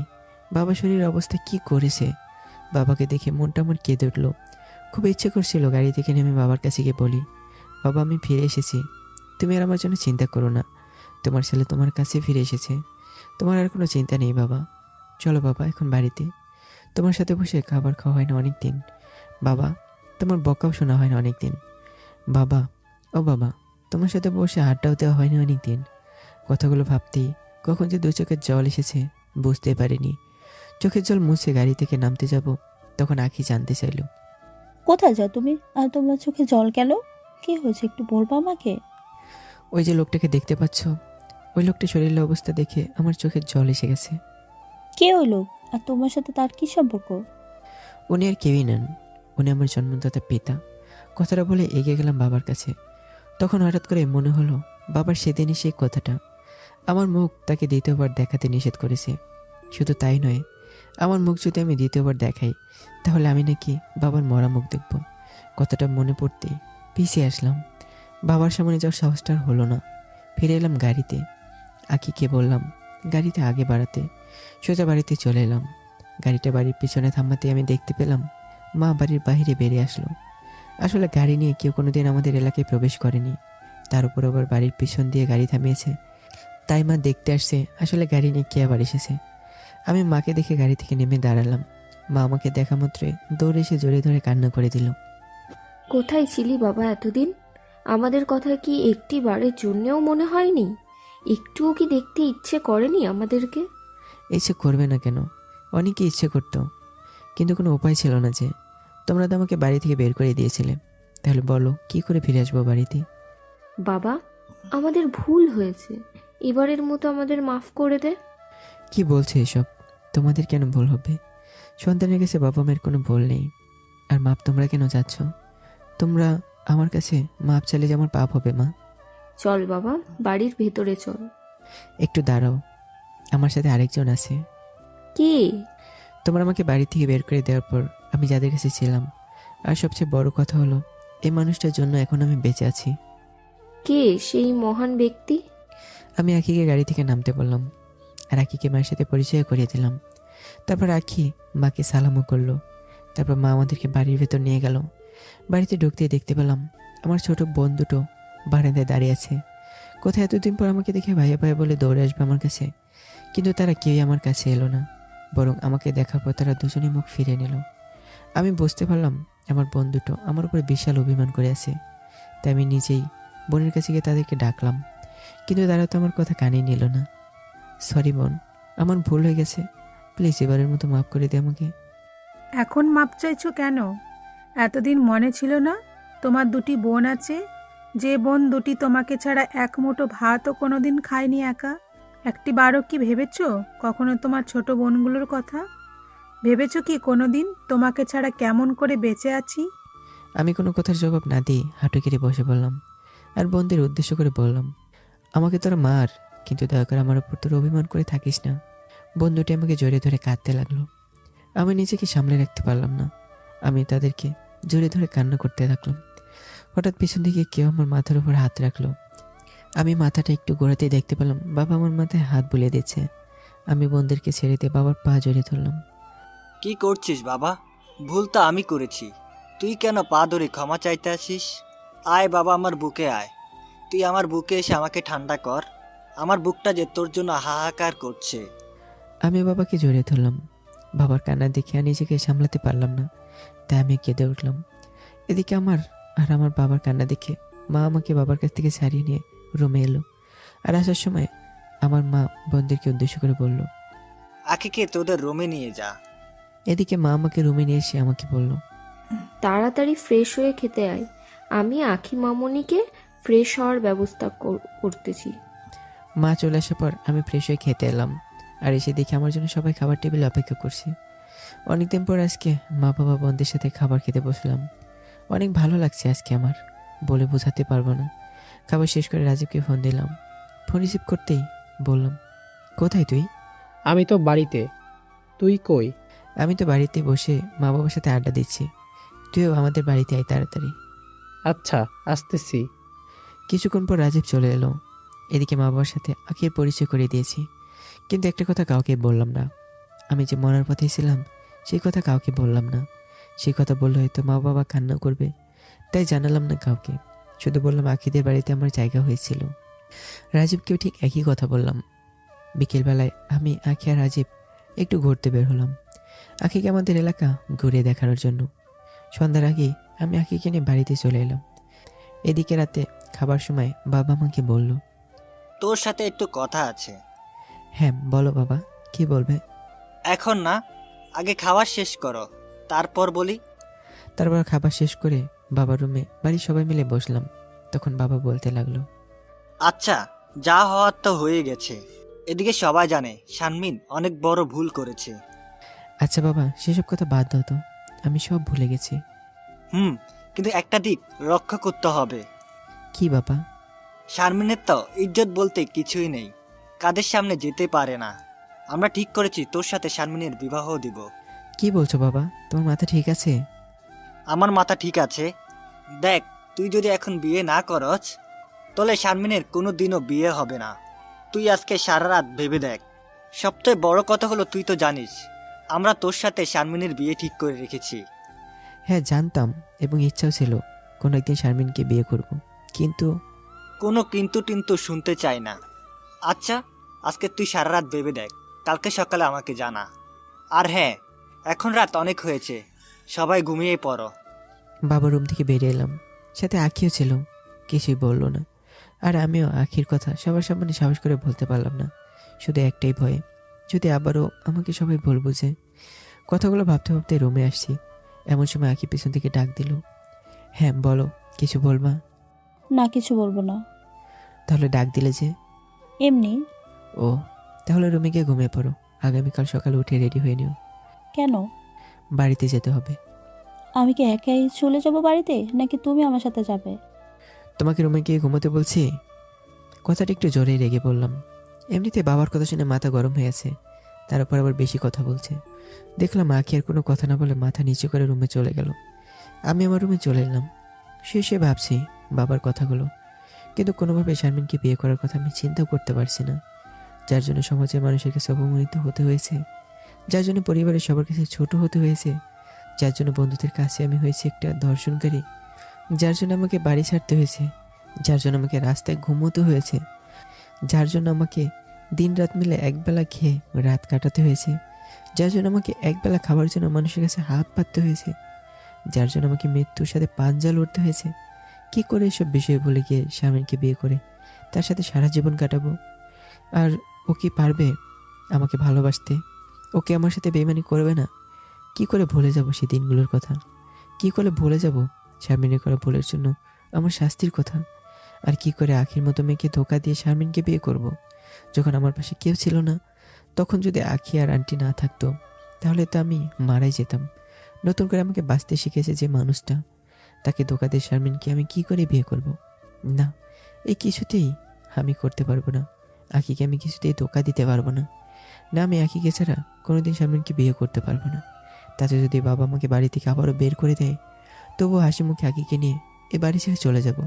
বাবা শরীরের অবস্থা কি করেছে! বাবাকে দেখে মনটা আমার কেঁদে উঠল। খুব ইচ্ছে করছিল গাড়ি থেকে নেমে বাবার কাছে গিয়ে বলি, বাবা আমি ফিরে এসেছি, তুমি আর আমার জন্য চিন্তা করো না, তোমার ছেলে তোমার কাছে ফিরে এসেছে, তোমার আর কোনো চিন্তা নেই বাবা। চলো বাবা এখন বাড়িতে, তোমার সাথে বসে খাবার খাওয়া হয় না অনেক দিন। বাবা তোমার বকাও শোনা হয় না অনেক দিন। বাবা, ও বাবা, তোমার সাথে বসে আড্ডাও দেওয়া হয় না অনেক দিন। কথাগুলো ভাবতেই কখন যে দু চোখের জল এসেছে বুঝতে পারিনি। চোখের জল মুছে গাড়ি থেকে নামতে যাব, তখন আখি জানতে চাইল, কোথায় যাও তুমি? আর তোমার চোখে জল কেন? কি হয়েছে একটু বলবো আমাকে? ওই যে লোকটাকে দেখতে পাচ্ছ, ওই লোকটার শরীরের অবস্থা দেখে আমার চোখের জল এসে গেছে। কে ওই লোক? আর তোমার সাথে তার কি সম্পর্ক? উনি আর কেউই নেন, উনি আমার জন্মদাতা পিতা। কথাটা বলে এগিয়ে গেলাম বাবার কাছে। তখন হঠাৎ করে মনে হলো বাবার সেদিনই সেই কথাটা। আমার মুখ তাকে দ্বিতীয়বার দেখাতে নিষেধ করেছে। শুধু তাই নয়, আমার মুখ যদি আমি দ্বিতীয়বার দেখাই তাহলে আমি নাকি বাবার মরা মুখ দেখব। কথাটা মনে পড়তেই পিছিয়ে আসলাম। বাবার সামনে যাওয়ার সাহসটা আর হলো না। ফিরে এলাম গাড়িতে। আকিকে বললাম গাড়িতে আগে বাড়াতে। সোজা বাড়িতে চলে এলাম। গাড়িটা বাড়ির পিছনে থামাতে আমি দেখতে পেলাম মা বাড়ির বাইরে বেরিয়ে আসলো। আসলে গাড়ি নিয়ে কেউ কোনোদিন আমাদের এলাকায় প্রবেশ করেনি, তার উপর আবার বাড়ির পিছন দিয়ে গাড়ি থামিয়েছে। তাই মা দেখতে আসছে আসলে গাড়ি নিয়ে কে আবার এসেছে। আমি মাকে দেখে গাড়ি থেকে নেমে দাঁড়ালাম। মা আমাকে দেখা মাত্রই দৌড়ে এসে জড়িয়ে ধরে কান্না করে দিল। কোথায় ছিলি বাবা এতদিন? আমাদের কথা কি একটি বারের জন্যেও মনে হয়নি? একটুও কি দেখতে ইচ্ছে করেনি আমাদেরকে? ইচ্ছে করবে না কেন, অনেকে ইচ্ছে করতো, কিন্তু কোনো উপায় ছিল না। যে তোমরা তো আমাকে বাড়ি থেকে বের করে দিয়েছিলে, তাহলে বলো কি করে ফিরে আসবো বাড়িতে? বাবা, আমাদের ভুল হয়েছে, এবারের মতো আমাদের মাফ করে দে। কি বলছে এসব? তোমাদের কেন ভুল হবে? সন্তানের কাছে বাবা মায়ের কোনো ভুল নেই। আর মাপ তোমরা কেন চাচ্ছ? তোমরা আমার কাছে মাপ চাইলে যে আমার পাপ হবে মা। চল বাবা, বাড়ির ভেতরে চল। একটু দাঁড়াও, আমার সাথে আরেকজন আছে। কি? তোমরা আমাকে বাড়ি থেকে বের করে দেওয়ার পর আমি যাদের কাছে ছিলাম, আর সবচেয়ে বড় কথা হলো এই মানুষটার জন্য এখন আমি বেঁচে আছি। কে সেই মহান ব্যক্তি? আমি আখিকে গাড়ি থেকে নামতে বললাম, আর আখিকে মায়ের সাথে পরিচয় করিয়ে দিলাম। তারপর আখি মাকে সালামও করলো। তারপর মা আমাদেরকে বাড়ির ভেতর নিয়ে গেল। বাড়িতে ঢুকতেই দেখতে পেলাম আমার ছোট বোন দুটো বারান্দায় দাঁড়িয়ে আছে। কোথায় এতদিন পর আমাকে দেখে ভাইয়া ভাইয়া বলে দৌড়ে আসবে আমার কাছে, কিন্তু তারা কেউই আমার কাছে এলো না, বরং আমাকে দেখার পর তারা দুজনেই মুখ ফিরিয়ে নিল। আমি বুঝতে পারলাম আমার বোন দুটো আমার উপরে বিশাল অভিমান করে আছে। তাই আমি নিজেই বোনের কাছে গিয়ে তাদেরকে ডাকলাম, কিন্তু তারা তো আমার কথা কানেই নিল না। সরি বোন, আমার ভুল হয়ে গেছে, প্লিজ এবারের মতো মাফ করে দে আমাকে। এখন মাপ চাইছো কেন? এতদিন মনে ছিল না তোমার দুটি বোন আছে, যে বোন দুটি তোমাকে ছাড়া এক মুঠো ভাতও কোনোদিন খায়নি একা? একটি বারও কি ভেবেছো কখনো তোমার ছোট বোনগুলোর কথা? ভেবেছো কি কোনোদিন তোমাকে ছাড়া কেমন করে বেঁচে আছি? আমি কোনো কথার জবাব না দিয়ে হাঁটু কেটে বসে পড়লাম, আর বোনদের উদ্দেশ্য করে বললাম, আমাকে তোরা মার, কিন্তু দয়া করে আমার উপর তোর অভিমান করে থাকিস না। বোন দুটি আমাকে জড়িয়ে ধরে কাঁদতে লাগলো। আমি নিজেকে সামলে রাখতে পারলাম না, আমি তাদেরকে জড়িয়ে ধরে কান্না করতে থাকলাম। হঠাৎ পিছন দিকে কেউ আমার মাথার উপর হাত রাখলো। আমি মাথাটা একটু ঘোরাতেই দেখতে পেলাম বাবা আমার মাথায় হাত বুলিয়ে দিচ্ছে। আমি বোনদেরকে ছেড়ে দিয়ে বাবার পা জড়িয়ে ধরলাম। কি করছিস বাবা? ভুল তো আমি করেছি, তুই কেন পা ধরে ক্ষমা চাইতে আসিস? আয় বাবা, আমার বুকে আয়। তুই আমার বুকে এসে আমাকে ঠান্ডা কর, আমার বুকটা যে তোর জন্য হাহাকার করছে। আমি বাবাকে জড়িয়ে ধরলাম। বাবার কান্না দেখে আর নিজেকে সামলাতে পারলাম না, তাই আমি কেঁদে উঠলাম। এদিকে আমার বাবার কান্না দেখে মা আমাকে বাবার কাছ থেকে ছাড়িয়ে নিয়ে রুমে এলো। আর আসার সময় আমার মা বোনদেরকে উদ্দেশ্য করে বলল, আখিকে তোদের রুমে নিয়ে যা। এদিকে মা আমাকে রুমে নিয়ে এসে আমাকে বলল, তাড়াতাড়ি ফ্রেশ হয়ে খেতে আয়, আমি আখি মামনিকে ফ্রেশ হওয়ার ব্যবস্থা করতেছি। মা চলে আসার পর আমি ফ্রেশ হয়ে খেতে এলাম। আর এসে দেখি আমার জন্য সবাই খাবার টেবিলে অপেক্ষা করছে। অনেকদিন পর আজকে মা বাবা বোনদের সাথে খাবার খেতে বসলাম। অনেক ভালো লাগছে আজকে, আমার বলে বোঝাতে পারবো না। খাবার শেষ করে রাজীবকে ফোন দিলাম। ফোন রিসিভ করতেই বললাম, কোথায় তুই? আমি তো বাড়িতে, তুই কই? আমি তো বাড়িতে বসে মা বাবার সাথে আড্ডা দিচ্ছি। তুইও আমাদের বাড়িতে আয় তাড়াতাড়ি। আচ্ছা, আসতেছি। কিছুক্ষণ পর রাজীব চলে এলো। এদিকে মা বাবার সাথে আখির পরিচয় করে দিয়েছি, কিন্তু একটা কথা কাউকে বললাম না। আমি যে মরার পথেই ছিলাম সেই কথা কাউকে বললাম না। সেই কথা বললে হয়তো মা বাবা কান্না করবে, তাই জানালাম না কাউকে। শুধু বললাম আখিদের বাড়িতে আমার জায়গা হয়েছিল। রাজীবকেও ঠিক একই কথা বললাম। বিকেলবেলায় আমি আখি আর রাজীব একটু ঘুরতে বের হলাম, আখিকে আমাদের এলাকা ঘুরে দেখানোর জন্য। সন্ধ্যার আগেই আমি আখিকে নিয়ে বাড়িতে চলে এলাম। এদিকে রাতে খাবার সময় বাবা আমাকে বলল, তোর সাথে একটু কথা আছে। হ্যাঁ বলো বাবা, কি বলবে? এখন না, আগে খাওয়া শেষ করো, তারপর বলি। তারপর খাবার শেষ করে বাবার রুমে বাড়ির সবাই মিলে বসলাম। তখন বাবা বলতে লাগলো, আচ্ছা, যা হওয়ার তো হয়ে গেছে। এদিকে সবাই জানে শানমিন অনেক বড় ভুল করেছে। আচ্ছা বাবা, সেসব কথা বাদ দাও তো, আমি সব ভুলে গেছি। কিন্তু একটা দিক রক্ষা করতে হবে। কি বাবা? শারমিনের তো ইজ্জত বলতে কিছুই নেই, কাদের সামনে যেতে পারে না। আমরা ঠিক করেছি তোর সাথে শারমিনের বিবাহ দিব। কি বলছো বাবা, তোমার মাথা ঠিক আছে? আমার মাথা ঠিক আছে। দেখ, তুই যদি এখন বিয়ে না করছ তাহলে শারমিনের কোনো দিনও বিয়ে হবে না। তুই আজকে সারা রাত ভেবে দেখ। সবচেয়ে বড় কথা হলো, তুই তো জানিস আমরা তোর সাথে শারমিনের বিয়ে ঠিক করে রেখেছি। হ্যাঁ জানতাম, এবং ইচ্ছাও ছিল কোনো একদিন শারমিনকে বিয়ে করব, কিন্তু কোনো কিন্তু টিন্তু শুনতে চাই না। আচ্ছা, আজকে তুই সারা রাত ভেবে দেখ, কালকে সকালে আমাকে জানা। আর হ্যাঁ, এখন রাত অনেক হয়েছে, সবাই ঘুমিয়ে পড়ো। বাবার রুম থেকে বেরিয়ে এলাম, সাথে আখিও ছিল, কিছুই বলল না। আর আমিও আখির কথা সবার সামনে সাহস করে বলতে পারলাম না, শুধু একটাই ভয়, যদি আবারও আমাকে সবাই ভুল বুঝে। কথাগুলো ভাবতে ভাবতে রুমে আসছি, এমন সময় আখি পিছন থেকে ডাক দিল, হ্যাঁ বলো, কিছু বলবা? না, কিছু বলবো না। তাহলে ডাক দিলে যে? এমনি। ও, তাহলে রুমে গিয়ে ঘুমিয়ে পড়ো। আগামীকাল সকালে উঠে রেডি হয়ে নিও। কেন? বাড়িতে যেতে হবে। আমি কি একাই চলে যাব বাড়িতে, নাকি তুমি আমার সাথে যাবে? তোমাকে রুমে গিয়ে ঘুমোতে বলছি। কথাটা একটু জোরেই রেগে বললাম। এমনিতে বাবার কথা শুনে মাথা গরম হয়ে আছে, তার উপর আবার বেশি কথা বলছে। দেখলাম আখি আর কোনো কথা না বলে মাথা নিচু করে রুমে চলে গেল। আমি আমার রুমে চলে এলাম। শুয়ে ভাবছি বাবার কথাগুলো, কিন্তু কোনোভাবে শারমিনকে বিয়ে করার কথা আমি চিন্তাও করতে পারছি না। যার জন্য সমাজের মানুষের কাছে অপমানিত হতে হয়েছে, যার জন্য পরিবারের সবার কাছে ছোট হতে হয়েছে, যার জন্য বন্ধুদের কাছে আমি হয়েছি একটা ধর্ষণকারী, যার জন্য আমাকে বাড়ি ছাড়তে হয়েছে, যার জন্য আমাকে রাস্তায় ঘুমোতে হয়েছে, যার জন্য আমাকে দিন রাত মিলে একবেলা খেয়ে রাত কাটাতে হয়েছে, যার জন্য আমাকে একবেলা খাবার জন্য মানুষের কাছে হাত পাততে হয়েছে, যার জন্য আমাকে মৃত্যুর সাথে পাঞ্জা লড়তে হয়েছে। কি করে এসব বিষয় বলে গিয়ে শারমিনকে বিয়ে করে তার সাথে সারা জীবন কাটাবো? আর ও কি পারবে আমাকে ভালোবাসতে? ওকে আমার সাথে বেইমানি করবে না? কি করে ভুলে যাব সেই দিনগুলোর কথা? কি করে ভুলে যাব শারমিনের করা ভুলের জন্য আমার শাস্তির কথা? আর কি করে আখির মতো মেয়েকে ধোকা দিয়ে শারমিনকে বিয়ে করব, যখন আমার পাশে কেউ ছিল না? তখন যদি আখি আর আন্টি না থাকতো, তাহলে তো আমি মারাই যেতাম। নতুন করে আমাকে বাঁচতে শিখেছে যে মানুষটা, তাকে ধোকা দিয়ে শারমিনকে আমি কি করে বিয়ে করব? না, এই কিছুতেই আমি করতে পারবো না। আখিকে আমি কিছুতেই ধোকা দিতে পারবো না। না, আমি আখিকে ছাড়া কোনোদিন শারমিনকে বিয়ে করতে পারবো না। তাতে যদি বাবা আমাকে বাড়ি থেকে আবারও বের করে দেয়, তবুও হাসি মুখে আখিকে নিয়ে এ বাড়ি ছেড়ে চলে যাব।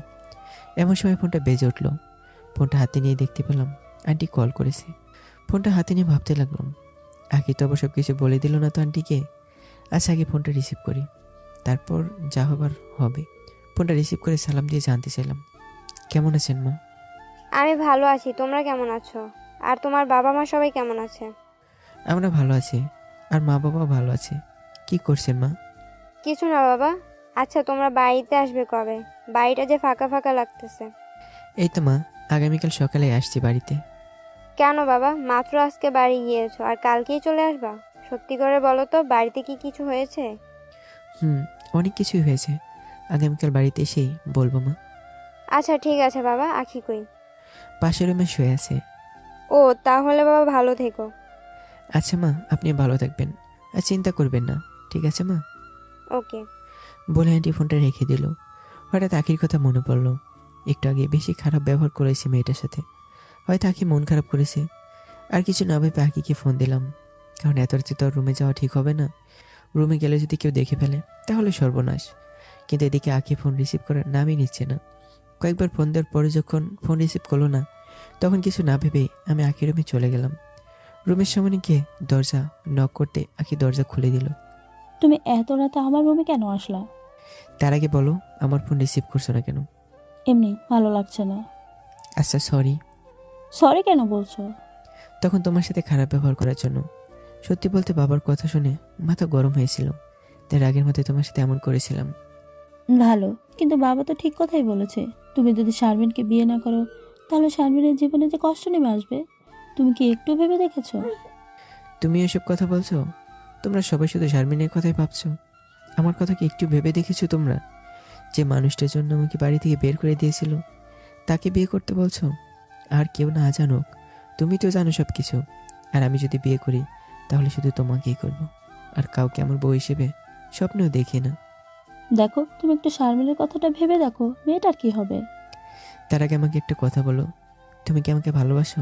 এমন সময় ফোনটা বেজে উঠল। ফোনটা হাতে নিয়ে দেখতে পেলাম আন্টি কল করেছে। ফোনটা হাতে নিয়ে ভাবতে লাগলাম, আখি তো আবার সব কিছু বলে দিল না তো আন্টিকে। আচ্ছা, আগে ফোনটা রিসিভ করি, তারপর যা হবার হবে। ফোনটা রিসিভ করে সালাম দিয়ে জানতে চাইলাম, কেমন আছেন মা? আমি ভালো আছি, তোমরা কেমন আছো? আর তোমার বাবা মা সবাই কেমন আছে? আমরা ভালো আছি, আর মা বাবাও ভালো আছে। কি করছেন মা? কিছু না বাবা। আচ্ছা, তোমরা বাড়িতে আসবে কবে? বাড়িটা যে ফাঁকা ফাঁকা লাগতেছে। এই তো মা, আগামীকাল সকালে আসছি বাড়িতে। কেন বাবা, মাত্র আজকে বাড়ি গিয়েছো আর কালকেই চলে আসবা? সত্যি করে বলো তো, বাড়িতে কি কিছু হয়েছে? অনেক কিছুই হয়েছে, আগামীকাল বাড়িতে এসেই বলবো মা। আচ্ছা ঠিক আছে বাবা, আখি কই? পাশের রুমে শুয়ে আছে। ও, তাহলে বাবা ভালো থেকো। আচ্ছা মা, আপনি ভালো থাকবেন, আর চিন্তা করবেন না, ঠিক আছে মা? ওকে। বলে আন্টি ফোনটা রেখে দিল। হঠাৎ আখির কথা মনে পড়লো। একটু আগে বেশি খারাপ ব্যবহার করেছে মেয়েটার সাথে, হয়তো আখি মন খারাপ করেছে। আর কিছু না ভেবে আখিকে ফোন দিলাম, কারণ এত রাতে তো আর রুমে যাওয়া ঠিক হবে না। রুমে গেলে যদি কেউ দেখে ফেলে তাহলে সর্বনাশ। কিন্তু এদিকে আখি ফোন রিসিভ করার নামই নিচ্ছে না। কয়েকবার ফোন দেওয়ার পরে যখন ফোন রিসিভ করলো না, তখন কিছু না ভেবেই আমি আখির রুমে চলে গেলাম। রুমের সামনে গিয়ে দরজা নক করতে আখি দরজা খুলে দিল। তুমি এত রাতে আমার রুমে কেন আসলা? তার আগে বলো, আমার ফোন রিসিভ করছো না কেন? এমনি ভালো লাগছে না। আচ্ছা সরি। সরি কেন বলছো? তখন তোমার সাথে খারাপ ব্যবহার করার জন্য। সত্যি বলতে বাবার কথা শুনে মাথা গরম হয়েছিল, তাই রাগের মধ্যে তোমার সাথে এমন করেছিলাম। ভালো, কিন্তু বাবা তো ঠিক কথাই বলেছে। তুমি যদি শারমিনকে বিয়ে না করো, তাহলে শারমিনের জীবনে যে কষ্ট নেমে আসবে, তুমি কি একটু ভেবে দেখেছো? তুমি এসব কথা বলছো? তোমরা সবাই শুধু শারমিনের কথাই ভাবছো। আমার কথা কি একটু ভেবে দেখেছো তোমরা? যে মানুষটার জন্য আমাকে বাড়ি থেকে বের করে দিয়েছিল, তাকে বিয়ে করতে বলছো? আর কেউ না জানুক, তুমি তো জানো সব কিছু। আর আমি যদি বিয়ে করি, তাহলে শুধু তোমাকেই করব, আর কাউকে আমার বউ হিসেবে স্বপ্নেও দেখি না। দেখো, তুমি একটু শারমিনের কথাটা ভেবে দেখো, মেয়েটার কি হবে? তার আগে আমাকে একটা কথা বলো, তুমি কি আমাকে ভালোবাসো?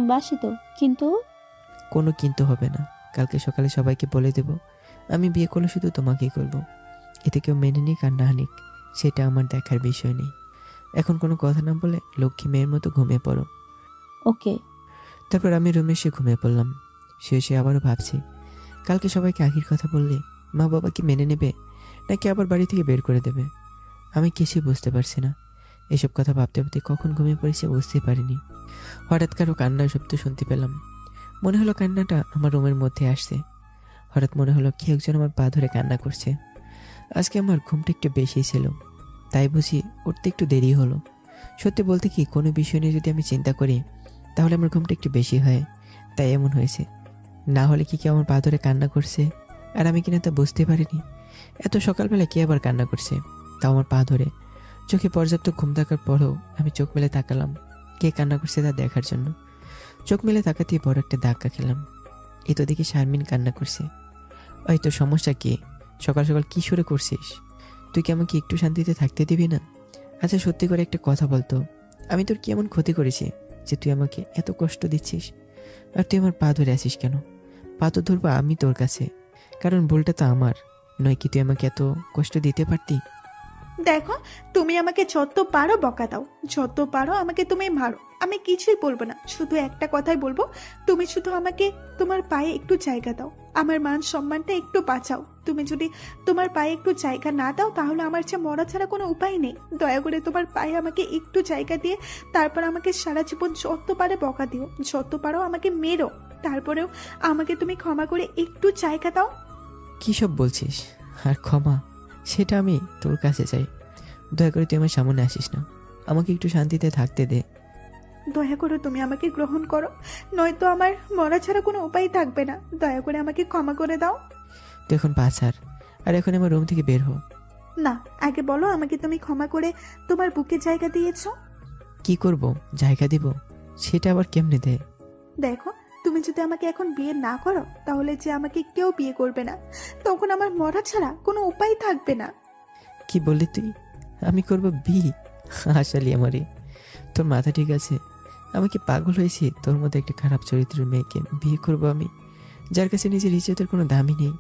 বাসি তো, কিন্তু কোনো কিন্তু হবে না। কালকে সকালে সবাইকে বলে দেব আমি বিয়ে করলে শুধু তোমাকেই করব। এতে কেউ মেনে নিক আর না নিক, সেটা আমার দেখার বিষয় নেই। এখন কোনো কথা না বলে লক্ষ্মী মেয়ের মতো ঘুমিয়ে পড়ো। ওকে। তারপর আমি রুমে এসে ঘুমিয়ে পড়লাম। শুয়ে আবারও ভাবছি, কালকে সবাইকে আখির কথা বললে মা বাবা কি মেনে নেবে, নাকি আবার বাড়ি থেকে বের করে দেবে? আমি কিছুই বুঝতে পারছি না। এসব কথা ভাবতে ভাবতে কখন ঘুমিয়ে পড়েছি বুঝতেই পারিনি। হঠাৎ কারো কান্নার শব্দ শুনতে পেলাম। মনে হলো কান্নাটা আমার রুমের মধ্যে আসছে। হঠাৎ মনে হলো কেউ একজন আমার পা ধরে কান্না করছে। আজকে আমার ঘুমটা একটু বেশি ছিল, তাই বুঝি উঠতে একটু দেরি হলো। সত্যি বলতে কি, কোনো বিষয় নিয়ে যদি আমি চিন্তা করি, তাহলে আমার ঘুমটা একটু বেশি হয়, তাই এমন হয়েছে। না হলে কি কেউ আমার পা ধরে কান্না করছে আর আমি কিনা তা বুঝতে পারিনি? এত সকালবেলা কে আবার কান্না করছে? তাও আমার পা ধরে। চোখে পর্যাপ্ত ঘুম থাকার পরেও আমি চোখ মেলে তাকালাম কে কান্না করছে তা দেখার জন্য। চোখ মেলে তাকাতেই বড় একটা ধাক্কা খেলাম। এই তো দেখি শারমিন কান্না করছে। ওই তো সমস্যা কি? সকাল সকাল কি শুরু করছিস? তুই কি আমাকে একটু শান্তিতে থাকতে দিবি না? আচ্ছা সত্যি করে একটা কথা বলতো, আমি তোর কি এমন ক্ষতি করেছি যে তুই আমাকে এত কষ্ট দিচ্ছিস? আর তুই আমার পা ধরে আসিস কেন? পা তো ধরবো আমি তোর কাছে, কারণ ভুলটা তো আমার নয় কি? তুই আমাকে এত কষ্ট দিতে পারতি? দেখো, তুমি আমাকে যত পারো বকা দাও, যত পারো আমাকে তুমি মারো, আমি কিছুই বলবো না। শুধু একটা কথাই বলবো, তুমি শুধু আমাকে তোমার পায়ে একটু জায়গা দাও, আমার মান সম্মানটা একটু বাঁচাও। তুমি যদি তোমার পায়ে একটু জায়গা না দাও তাহলে আমার যে মরা ছাড়া কোনো উপায় নেই। দয়া করে তোমার পায়ে আমাকে একটু জায়গা দিয়ে তারপর আমাকে সারা জীবন যত পারে বকা দিও, যত পারো আমাকে মেরো, তারপরেও আমাকে তুমি ক্ষমা করে একটু জায়গা দাও। কী সব বলছিস? আর ক্ষমা? সেটা আমি তোর কাছে চাই। দয়া করে তুই আমার সামনে আসিস না, আমাকে একটু শান্তিতে থাকতে দে। দয়া করে তুমি আমাকে গ্রহণ করো, নয়তো আমার মরা ছাড়া কোনো উপায় থাকবে না। দয়া করে আমাকে ক্ষমা করে দাও। তুই এখন পা ছাড়, আর এখন আমার রুম থেকে বের হ। না, আগে বলো আমাকে তুমি ক্ষমা করে তোমার বুকে জায়গা দিয়েছো। কি করব? জায়গা দিব? সেটা আবার কেমনে দেয়? দেখো, তুমি যদি আমাকে এখন বিয়ে না করো তাহলে যে আমাকে কেউ বিয়ে করবে না, তখন আমার মরা ছাড়া কোনো উপায় থাকবে না। কি বললি তুই? আমি করব বিয়ে? আসলে আমারই, তোর মাথা ঠিক আছে? আমি কি পাগল হয়েছি তোর মধ্যে একটা খারাপ চরিত্রের মেয়েকে বিয়ে করব আমি, যার কাছে নিজের ইজ্জতের কোনো দামই নেই?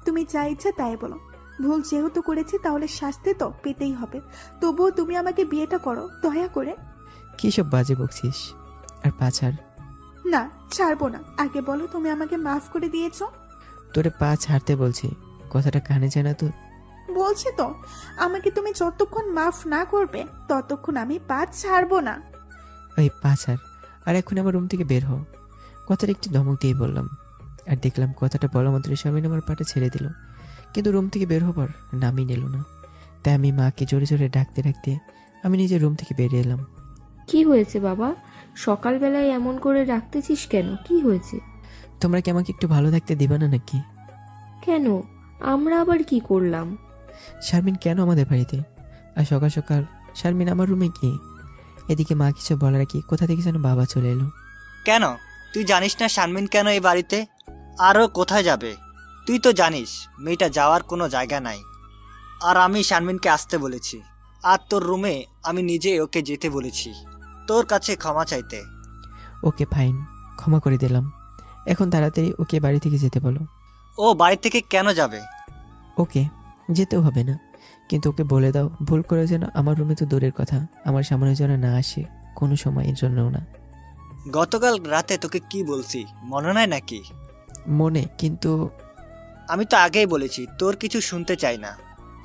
তুমি যা ইচ্ছা তাই বলো, ভুল যেহেতু করেছি তাহলে শাস্তি তো পেতেই হবে। তবুও তুমি আমাকে বিয়েটা করো দয়া করে। কি সব বাজে বকছিস? আর পা ছাড়। না, ছাড়বো না। আগে বলো তুমি আমাকে মাফ করে দিয়েছো। তোরে পা ছাড়তে বলছি, কথাটা কানে যায় না তোর? বলছি তো, আমাকে তুমি যতক্ষণ মাফ না করবে ততক্ষণ আমি পা ছাড়বো না। ওই পা ছাড়, আর এখন আমার রুম থেকে বের হ। কথাটা একটু ধমক দিয়ে বললাম, আর দেখলাম কথাটা বলা মাত্র শারমিন আমার পাটা ছেড়ে দিল, কিন্তু রুম থেকে বের হবার নামই নিল না। তাই আমি মাকে জোরে জোরে ডাকতে ডাকতে আমি নিজের রুম থেকে বেরিয়ে এলাম। কি হয়েছে বাবা? সকালবেলায় এমন করে ডাকতেছিস কেন? কি হয়েছে? তোমরা কি আমাকে একটু ভালো থাকতে দিবা না নাকি? কেন? আমরা আবার কি করলাম? শারমিন কেন আমাদের বাড়িতে? আর সকাল সকাল শারমিন আমার রুমে কি? এদিকে মা কিছু বলার কি কোথা থেকে যেন বাবা চলে এলো। কেন? তুই জানিস না শারমিন কেন এই বাড়িতে? আরও কোথায় যাবে? তুই তো জানিস মেয়েটা যাওয়ার কোনো জায়গা নাই। আর আমি শারমিনকে আসতে বলেছি, আর তোর রুমে আমি নিজে ওকে যেতে বলেছি তোর কাছে ক্ষমা চাইতে। ওকে ফাইন, ক্ষমা করে দিলাম। এখন তাড়াতাড়ি ওকে বাড়ি থেকে যেতে বলো। ও বাড়ি থেকে কেন যাবে? ওকে যেতেও হবে না, কিন্তু ওকে বলে দাও ভুল করে যেন আমার রুমে তো দূরের কথা, আমার সামনে যেন না আসে কোনো সময়ের জন্যও না। গতকাল রাতে তোকে কি বলছি মনে নাই নাকি? মনে, কিন্তু আমি তো আগেই বলেছি তোর কিছু শুনতে চাই না।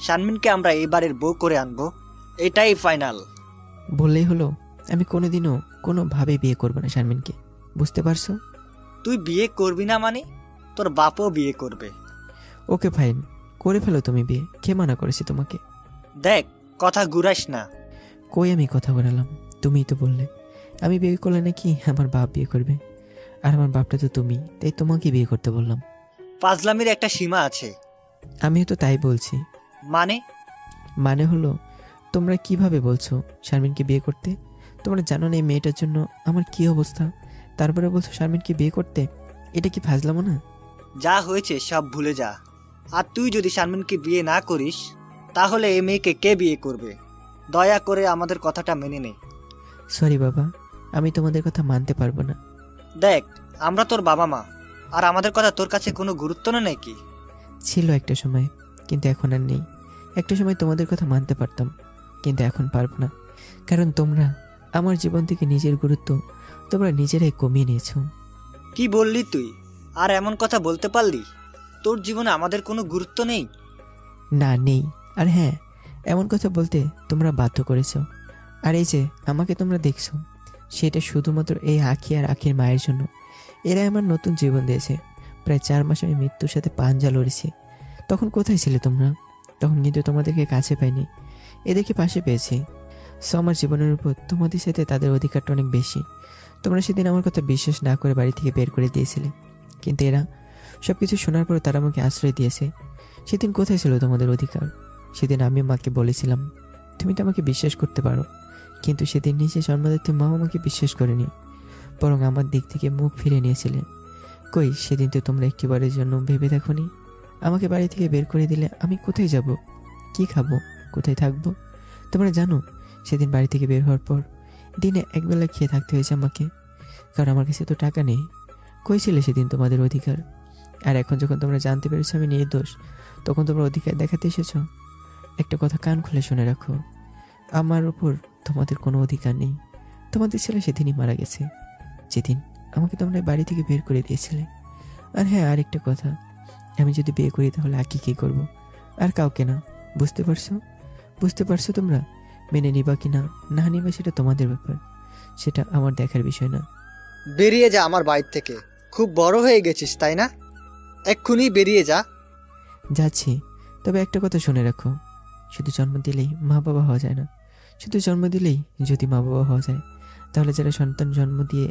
শারমিনকে আমরা এই বাড়ির বউ করে আনবো, এটাই ফাইনাল। বললেই হলো? আমি কোনোদিনও কোনোভাবে বিয়ে করবো না শারমিনকে, বুঝতে পারছো? তুই বিয়ে করবি না মানে তোর বাপও বিয়ে করবে। ওকে ফাইন, করে ফেলো তুমি বিয়ে, কে মানা করেছে তোমাকে? দেখ, কথা ঘুরাস না। কই আমি কথা বলালাম? তুমিই তো বললে আমি বিয়ে করলে নাকি আমার বাপ বিয়ে করবে, আর আমার বাপটা তো তুমি, তাই তোমাকে বিয়ে করতে বললাম। ফাজলামির একটা সীমা আছে। আমিও তো তাই বলছি। মানে হলো তোমরা কিভাবে বলছো শারমিনকে বিয়ে করতে? তোমরা জানো না এই মেয়েটার জন্য আমার কি অবস্থা, তারপরে বলছো শারমিনকে বিয়ে করতে? এটা কি ফাজলামো না? যা হয়েছে সব ভুলে যা। আর তুই যদি শারমিনকে বিয়ে না করিস তাহলে এই মেয়েকে কে বিয়ে করবে? দয়া করে আমাদের কথাটা মেনে নে। সরি বাবা, আমি তোমাদের কথা মানতে পারবো না। দেখ, আমরা তোর বাবা মা, আর আমাদের কথা তোর কাছে কোনো গুরুত্ব নেই নাকি? ছিল একটা সময়, কিন্তু এখন আর নেই। একটা সময় তোমাদের কথা মানতে পারতাম, কিন্তু এখন পারবো না, কারণ তোমরা আমার জীবন থেকে নিজের গুরুত্ব তোমরা নিজেরাই কমিয়ে নিয়েছো। কি বললি তুই? আর এমন কথা বলতে পারলি? তোর জীবনে আমাদের কোনো গুরুত্ব নেই? না নেই, আর হ্যাঁ, এমন কথা বলতে তোমরা বাধ্য করেছো। আর এই যে আমাকে তোমরা দেখছো, সেটা শুধুমাত্র এই আখি আর আখির মায়ের জন্য। এরা আমার নতুন জীবন দিয়েছে। প্রায় 4 মাস আমি মৃত্যুর সাথে পাঞ্জা লড়েছি। তখন কোথায় ছিলে তোমরা? তখন কিন্তু তোমাদেরকে কাছে পাইনি, এদেরকে পাশে পেয়েছি। সো আমার জীবনের উপর তোমাদের সাথে তাদের অধিকারটা অনেক বেশি। তোমরা সেদিন আমার কথা বিশ্বাস না করে বাড়ি থেকে বের করে দিয়েছিলে, কিন্তু এরা সব কিছু শোনার পর তারা আমাকে আশ্রয় দিয়েছে। সেদিন কোথায় ছিল তোমাদের অধিকার? সেদিন আমি মাকে বলেছিলাম তুমি তো আমাকে বিশ্বাস করতে পারো, কিন্তু সেদিন নিজে জন্মদাত্রী মাও আমাকে বিশ্বাস করেনি, বরং আমার দিক থেকে মুখ ফিরে নিয়েছিলে। কই সেদিন তো তোমরা একটিবারের জন্য ভেবে দেখোনি? আমাকে বাড়ি থেকে বের করে দিলে আমি কোথায় যাব, কি খাবো, কোথায় থাকবো? তোমরা জানো সেদিন বাড়ি থেকে বের হওয়ার পর দিনে একবেলা খেয়ে থাকতে হয়েছে আমাকে, কারণ আমার কাছে তো টাকা নেই। কই ছিলে সেদিন তোমাদের অধিকার? আর এখন যখন তোমরা জানতে পেরেছো আমি নির্দোষ, তখন তোমরা অধিকার দেখাতে এসেছো। একটা কথা কান খুলে শুনে রাখো, আমার উপর তোমাদের কোনো অধিকার নেই। তোমাদের ছেলে সেদিনই মারা গেছে, যেদিন আমাকে তোমরা বাড়ি থেকে বের করে দিয়েছিলে। আর হ্যাঁ, আরেকটা কথা, আমি যদি বিয়ে করি তাহলে আকি কী করবো? আর কাউকে না। বুঝতে পারছো? বুঝতে পারছো তোমরা? মেনে নিবা কি না না নিবা সেটা তোমাদের ব্যাপার, সেটা আমার দেখার বিষয় না। বেরিয়ে যা আমার বাড়ি থেকে। খুব বড় হয়ে গেছিস তাই না? এক্ষুনি বেরিয়ে যা। যাচ্ছি, তবে একটা কথা শুনে রাখো, শুধু জন্ম দিলেই মা বাবা হওয়া যায় না। শুধু জন্ম দিলেই যদি মা বাবা হওয়া যায়, তাহলে যারা সন্তান জন্ম দিয়ে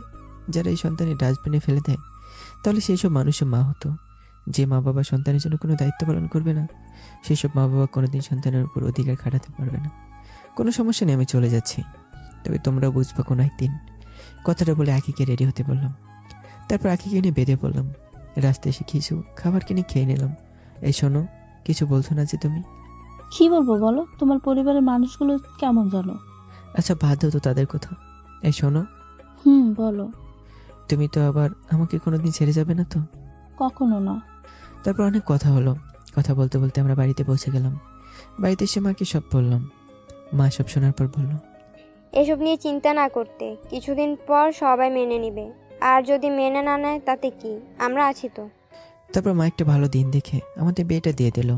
যারা এই সন্তানের ডাস্টবিনে ফেলে দেয়, তাহলে সেই সব মানুষও মা হতো। যে মা বাবা সন্তানের জন্য কোনো দায়িত্ব পালন করবে না, সেই সব মা বাবা কোনোদিন সন্তানের উপর অধিকার খাটাতে পারবে না। কোনো সমস্যা নেই, আমি চলে যাচ্ছি, তবে তোমরাও বুঝবা কোনো একদিন। কথাটা বলে আকিকে রেডি হতে বললাম, তারপর আকিকে নিয়ে বেরিয়ে পড়লাম। রাস্তায় এসে কিছু খাবার কিনে খেয়ে নিলাম। এই শোনো, কিছু বলছো না যে তুমি? কি বলবো বলো, তোমার পরিবারের মানুষগুলো কেমন জানো? আচ্ছা বাদ দাও তো তাদের কথা। এই শোনো, বলো। তুমি তো আবার আমাকে কোনোদিন ছেড়ে যাবে না তো? কখনো না। তারপর অনেক কথা হলো, কথা বলতে বলতে আমরা বাড়িতে পৌঁছে গেলাম। বাড়িতে এসে মাকে সব বললাম। মা সব শোনার পর বলল, এসব নিয়ে চিন্তা না করতে, কিছুদিন পর সবাই মেনে নিবে। আর যদি মেনে না নেয় তাতে কি, আমরা আছি তো। তারপর মা একটা ভালো দিন দেখে আমাদের বিয়েটা দিয়ে দিল।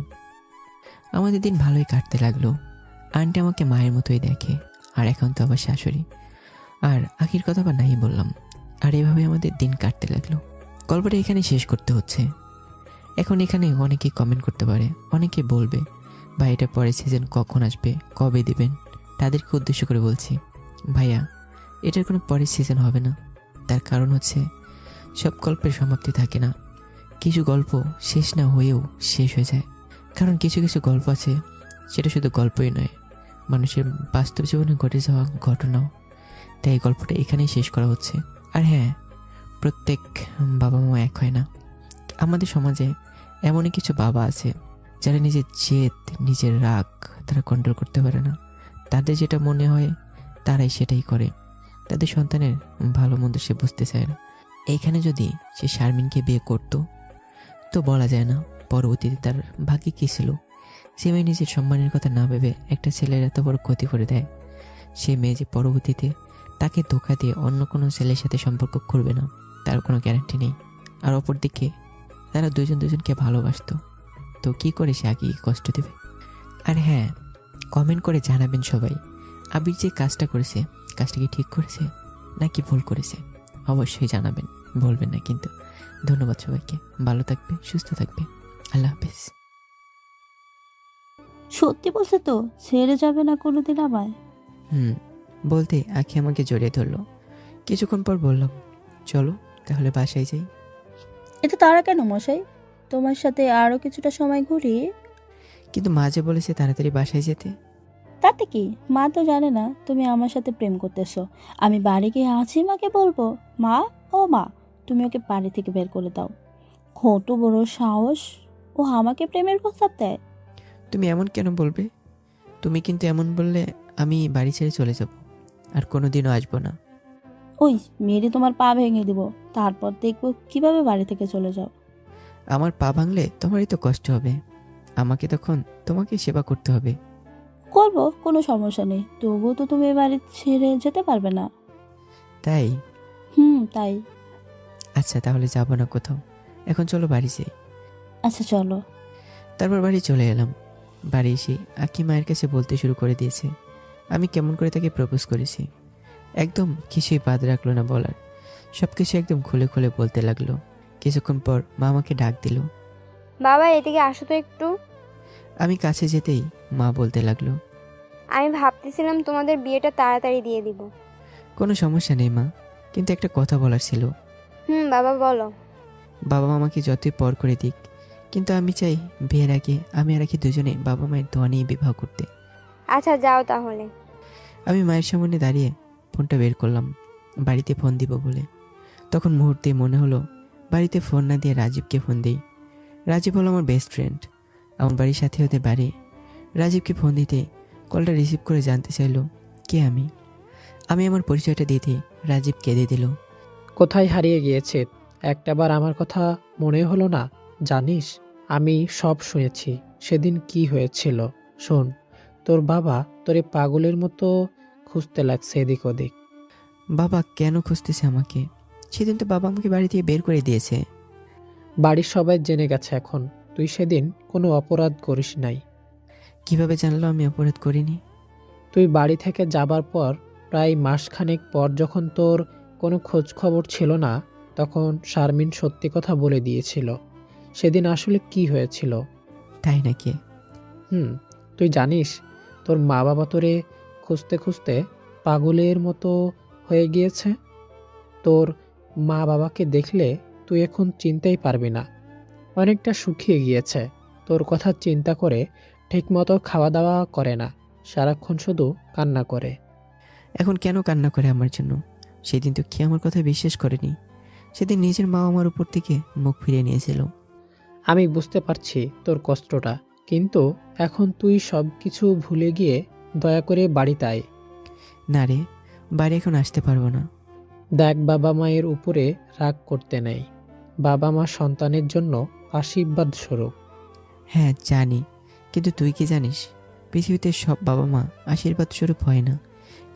আমাদের দিন ভালোই কাটতে লাগলো। আন্টি আমাকে মায়ের মতোই দেখে, আর এখন তো আবার শাশুড়ি। আর আখির কথা আবার নাই বললাম। আর এভাবে আমাদের দিন কাটতে লাগলো। গল্পটা এখানে শেষ করতে হচ্ছে। এখন এখানে অনেকে কমেন্ট করতে পারে, অনেকে বলবে ভাই এটা পরের সিজন কখন আসবে, কবে দিবেন? তাদেরকে উদ্দেশ্য করে বলছি, ভাইয়া এটার কোনো পরের সিজন হবে না। তার কারণ হচ্ছে সব গল্পের সমাপ্তি থাকে না। কিছু গল্প শেষ না হয়েও শেষ হয়ে যায়। কারণ কিছু কিছু গল্প আছে, সেটা শুধু গল্পই নয়, মানুষের বাস্তব জীবনে ঘটে যাওয়া ঘটনাও। তাই এই গল্পটা এখানেই শেষ করা হচ্ছে। আর হ্যাঁ, প্রত্যেক বাবা মা এক হয় না। আমাদের সমাজে এমনই কিছু বাবা আছে যারা নিজের জেদ, নিজের রাগ তারা কন্ট্রোল করতে পারে না। তাদের যেটা মনে হয় তারাই সেটাই করে। তাদের সন্তানের ভালো মন্দ সে বুঝতে চায় না। এইখানে যদি সে শারমিনকে বিয়ে করতো তো বলা যায় না পরবর্তীতে তার ভাগ্যে কী ছিল। সে মেয়ে নিজের সম্মানের কথা না ভেবে একটা ছেলের এত বড় ক্ষতি করে দেয়। সে মেয়ে যে পরবর্তীতে তাকে ধোঁকা দিয়ে অন্য কোনো ছেলের সাথে সম্পর্ক করবে না তার কোনো গ্যারান্টি নেই। আর অপরদিকে তারা দুজন দুজনকে ভালোবাসতো, তো কি করে সে আগে কষ্ট দেবে? আর হ্যাঁ, কমেন্ট করে জানাবেন সবাই, আবির যে কাজটা করেছে কাজটা কি ঠিক করেছে নাকি ভুল করেছে? অবশ্যই জানাবেন, বলবেন না কিন্তু। ধন্যবাদ সবাইকে, ভালো থাকবে, সুস্থ থাকবে, আল্লাহ হাফেজ। সত্যি বলছে তো, ছেড়ে যাবে না কোনোদিন আমায়? বলতে আখি আমাকে জড়িয়ে ধরলো। কিছুক্ষণ পর বললাম, চলো তাহলে বাসায় যাই। এটা তারা কেন মশাই, তোমার সাথে আরো কিছুটা সময় ঘুরি। কিন্তু মা যে বলেছে তাড়াতাড়ি বাসায় যেতে। তাতে কি, মা তো জানে না তুমি আমার সাথে প্রেম করতেছো। আমি বাড়ি গিয়ে আছি মাকে বলবো, মা ও মা তুমি ওকে বাড়ি থেকে বের করে দাও। কত বড় সাহস, ও আমাকে প্রেমের প্রস্তাব দেয়। তুমি এমন কেন বলবে? তুমি কিন্তু এমন বললে আমি বাড়ি ছেড়ে চলে যাব, আর কোনোদিনও আসবো না। ওই মেরে তোমার পা ভেঙে দিব, তারপর দেখবো কিভাবে বাড়ি থেকে চলে যাও। আমার পা ভাঙলে তোমারই তো কষ্ট হবে, আমাকে তখন তোমাকে সেবা করতে হবে। করবো, কোনো সমস্যা নেই, তবুও তো তুমি বাড়ি ছেড়ে যেতে পারবে না। তাই? তাই। আচ্ছা তাহলে যাবো না কোথাও, এখন চলো বাড়ি যাই। আচ্ছা চলো। তারপর বাড়ি চলে এলাম। বাড়ি এসে আকি মায়ের কাছে বলতে শুরু করে দিয়েছে আমি কেমন করে তাকে প্রপোজ করেছি। একদম কিছুই বাদ রাখলো না বলার, সব কিছু একদম খুলে খুলে বলতে লাগলো। কিছুক্ষণ পর মা আমাকে ডাক দিল, বাবা এদিকে আসো তো একটু। আমি কাছে যেতেই মা বলতে লাগলো, আমি ভাবতেছিলাম তোমাদের বিয়েটা তাড়াতাড়ি দিয়ে দিব। কোনো সমস্যা নেই মা, কিন্তু একটা কথা বলার ছিল। বাবা বলো। বাবা আমাকে যতই পর করে দিক, কিন্তু আমি চাই বিয়ের আগে আমি আর আখি দুজনে বাবা মায়ের দোয়া নিয়ে বিবাহ করতে। আচ্ছা যাও তাহলে। আমি মায়ের সামনে দাঁড়িয়ে ফোনটা বের করলাম বাড়িতে ফোন দিব বলে। তখন মুহূর্তে মনে হলো বাড়িতে ফোন না দিয়ে রাজীবকে ফোন দিই। রাজীব হলো আমার বেস্ট ফ্রেন্ড, আমার বাড়ির সাথে ওদের বাড়ি। রাজীবকে ফোন দিতে কলটা রিসিভ করে জানতে চাইলো কে আমি। আমি আমার পরিচয়টা দিতে রাজীব কেঁদে দিল। কোথায় হারিয়ে গিয়েছে? একটাবার আমার কথা মনে হলো না? জানিস, আমি সব শুনেছি সেদিন কি হয়েছিল। শোন, তোর বাবা তোরে পাগলের মতো খুঁজতে লাগছে এদিক ওদিক। বাবা কেন খুঁজতেছে আমাকে? সেদিন তো বাবা আমাকে বাড়ি থেকে বের করে দিয়েছে। বাড়ির সবাই জেনে গেছে এখন তুই সেদিন কোনো অপরাধ করিস নাই। কিভাবে জানলো আমি অপরাধ করিনি? তুই বাড়ি থেকে যাবার পর প্রায় মাসখানেক পর যখন তোর কোনো খোঁজ খবর ছিল না, তখন শারমিন সত্যি কথা বলে দিয়েছিল সেদিন আসলে কি হয়েছিল। তাই নাকি? তুই জানিস তোর মা বাবা তোরে খুঁজতে খুঁজতে পাগলের মতো হয়ে গিয়েছে। তোর মা বাবাকে দেখলে তুই এখন চিনতেই পারবি না, অনেকটা শুকিয়ে গিয়েছে। তোর কথা চিন্তা করে ঠিকমতো খাওয়া দাওয়া করে না, সারাক্ষণ শুধু কান্না করে। এখন কেন কান্না করে আমার জন্য? সেদিন তো কি আমার কথা বিশ্বাস করেনি। সেদিন নিজের মা আমার উপর থেকে মুখ ফিরিয়ে নিয়েছিল। আমি বুঝতে পারছি তোর কষ্টটা, কিন্তু এখন তুই সব কিছু ভুলে গিয়ে দয়া করে বাড়িতে আয়। না রে, বাড়ি এখন আসতে পারবো না। দেখ, বাবা মায়ের উপরে রাগ করতে নেই। বাবা মা সন্তানের জন্য আশীর্বাদ স্বরূপ। হ্যাঁ জানি, কিন্তু তুই কি জানিস পৃথিবীতে সব বাবা মা আশীর্বাদ স্বরূপ হয় না।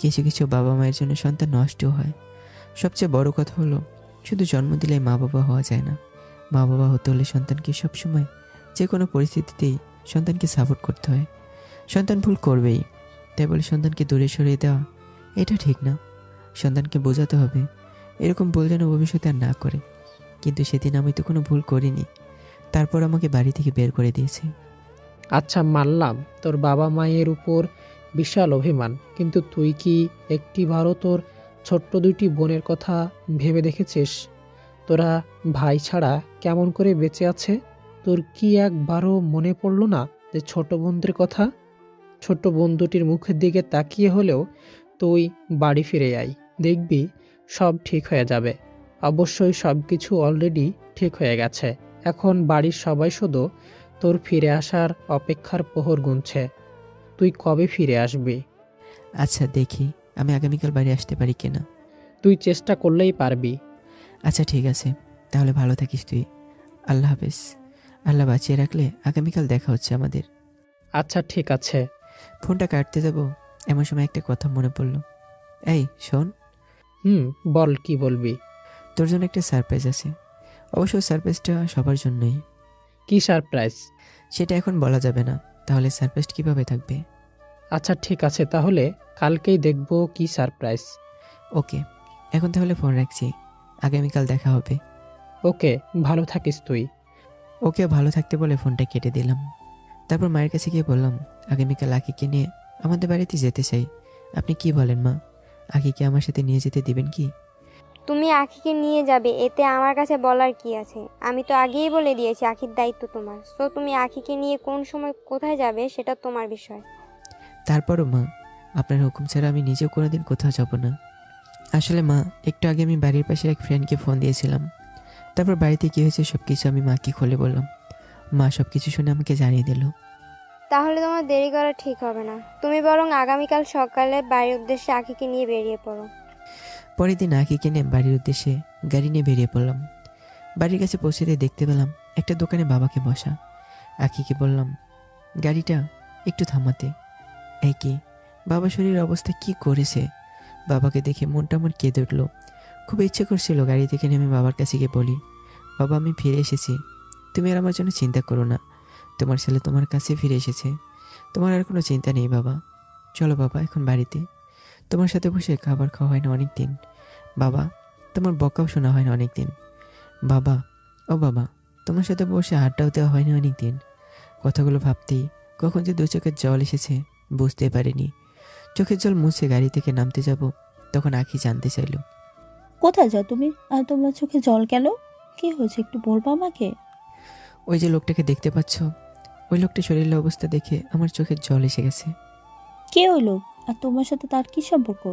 কিছু কিছু বাবা মায়ের জন্য সন্তান নষ্টও হয়। সবচেয়ে বড় কথা হলো শুধু জন্ম দিলে মা বাবা হওয়া যায় না। মা বাবা হতে হলে সন্তানকে সবসময় যে কোনো পরিস্থিতিতেই সন্তানকে সাপোর্ট করতে হয়। সন্তান ভুল করবেই, তাই বলে সন্তানকে দূরে সরিয়ে দেওয়া এটা ঠিক না। সন্তানকে বোঝাতে হবে এরকম ভুল যেন ভবিষ্যতে আর না করে। কিন্তু সেদিন আমি তো কোনো ভুল করিনি, তারপর আমাকে বাড়ি থেকে বের করে দিয়েছে। আচ্ছা মানলাম তোর বাবা মায়ের উপর বিশাল অভিমান, কিন্তু তুই কি একটিবারও তোর ছোট্ট দুইটি বোনের কথা ভেবে দেখেছিস? তোরা ভাই ছাড়া কেমন করে বেঁচে আছে? তোর কি একবারও মনে পড়লো না যে ছোট বোনদের কথা? ছোট্ট বোন দুটির মুখের দিকে তাকিয়ে হলেও তুই বাড়ি ফিরে আয়, দেখবি সব ঠিক হয়ে যাবে। অবশ্যই সব কিছু অলরেডি ঠিক হয়ে গেছে। এখন বাড়ির সবাই শুধু তোর ফিরে আসার অপেক্ষার প্রহর গুনছে। তুই কবে ফিরে আসবি? আচ্ছা দেখি আমি আগামীকাল বাড়ি আসতে পারি কিনা। তুই চেষ্টা করলেই পারবি। আচ্ছা ঠিক আছে, তাহলে ভালো থাকিস তুই। আল্লাহ হাফেজ। আল্লাহ বাঁচিয়ে রাখলে আগামীকাল দেখা হচ্ছে আমাদের। আচ্ছা ঠিক আছে। ফোনটা কাটতে যাব এমন সময় একটা কথা মনে পড়লো। এই শোন। বল, কি বলবি? তোর জন্য একটা সারপ্রাইজ আছে। অবশ্য সারপ্রাইজটা সবার জন্যই। কি সারপ্রাইজ? সেটা এখন বলা যাবে না, তাহলে সারপ্রাইজ কিভাবে থাকবে? আচ্ছা ঠিক আছে, তাহলে কালকেই দেখব কি সারপ্রাইজ। ওকে, এখন তাহলে ফোন রাখছি, আগামীকাল দেখা হবে। ওকে, ভালো থাকিস তুই। ওকে ভালো থাকতে বলে ফোনটা কেটে দিলাম। তারপর মায়ের কাছে গিয়ে বললাম আগামীকাল আখিকে নিয়ে আমাদের বাড়িতে যেতে চাই। আপনি কি বলেন মা, আখিকে আমার সাথে নিয়ে যেতে দিবেন কি? তুমি আখিকে নিয়ে যাবে, এতে আমার কাছে বলার কি আছে? আমি তো আগেই বলে দিয়েছি আখির দায়িত্ব তোমার। সো তুমি আখিকে নিয়ে কোন সময় কোথায় যাবে সেটা তোমার বিষয়। তারপরও মা, আপনার হুকুম ছাড়া আমি নিজেও কোনোদিন কোথাও যাব না। আসলে মা, একটু আগে আমি বাড়ির পাশের এক ফ্রেন্ডকে ফোন দিয়েছিলাম। তারপর বাড়িতে কী হয়েছে সব কিছু আমি মাকে খুলে বললাম। মা সব কিছু শুনে আমাকে জানিয়ে দিল। তাহলে তোমার দেরি করা ঠিক হবে না, তুমি বরং আগামীকাল সকালে বাড়ির উদ্দেশ্যে আখিকে নিয়ে বেরিয়ে পড়ো। পরের দিন আখিকে নিয়ে বাড়ির উদ্দেশ্যে গাড়ি নিয়ে বেরিয়ে পড়লাম। বাড়ির কাছে পৌঁছতে দেখতে পেলাম একটা দোকানে বাবাকে বসা। আখিকে বললাম গাড়িটা একটু থামাতে। এই কি, বাবা শরীরের অবস্থা কি করেছে! বাবাকে দেখে মনটা আমার কেঁদে উঠল। খুব ইচ্ছে করছিল গাড়ি থেকে নেমে বাবার কাছে গিয়ে বলি, বাবা আমি ফিরে এসেছি, তুমি আর আমার জন্য চিন্তা করো না, তোমার ছেলে তোমার কাছে ফিরে এসেছে, তোমার আর কোনো চিন্তা নেই বাবা। চলো বাবা এখন বাড়িতে, তোমার সাথে বসে খাবার খাওয়া হয় না অনেক দিন। বাবা তোমার বকাও শোনা হয় না অনেক দিন। বাবা, ও বাবা, তোমার সাথে বসে আড্ডাও দেওয়া হয় না অনেক দিন। কথাগুলো ভাবতেই কখন যে দু চোখের জল এসেছে বুঝতে পারিনি। চোখের জল মুছে গাড়ি থেকে নামতে যাব, তখন আখি জানতে চাইল, কোথায় যাও তুমি? আর তোমার চোখে জল কেন? কি হয়েছে একটু বলবো আমাকে? ওই যে লোকটাকে দেখতে পাচ্ছ, ওই লোকটা শরীরের অবস্থা দেখে আমার চোখে জল এসে গেছে। কে ওই লোক? আর তোমার সাথে তার কি সম্পর্ক?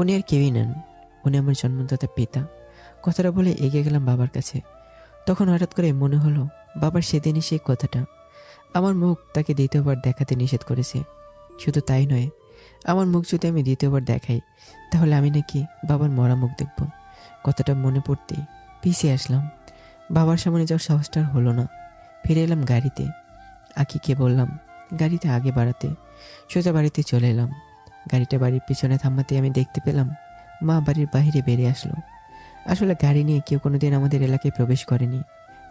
উনি আর কেউই নেন, উনি আমার জন্মদাতা পিতা। কথাটা বলে এগিয়ে গেলাম বাবার কাছে। তখন হঠাৎ করে মনে হলো বাবার সেদিনই সেই কথাটা। আমার মুখ তাকে দ্বিতীয়বার দেখাতে নিষেধ করেছে। শুধু তাই নয়, আমার মুখ যদি আমি দ্বিতীয়বার দেখাই তাহলে আমি নাকি বাবার মরা মুখ দেখব। কথাটা মনে পড়তেই পিছিয়ে আসলাম। বাবার সামনে যাওয়ার সাহসটা আর হলো না। ফিরে এলাম গাড়িতে। আকিকে বললাম গাড়িতে আগে বাড়াতে। সোজা বাড়িতে চলে এলাম। গাড়িটা বাড়ির পিছনে থামাতে আমি দেখতে পেলাম মা বাড়ির বাইরে বেরিয়ে আসলো। আসলে গাড়ি নিয়ে কেউ কোনোদিন আমাদের এলাকায় প্রবেশ করেনি,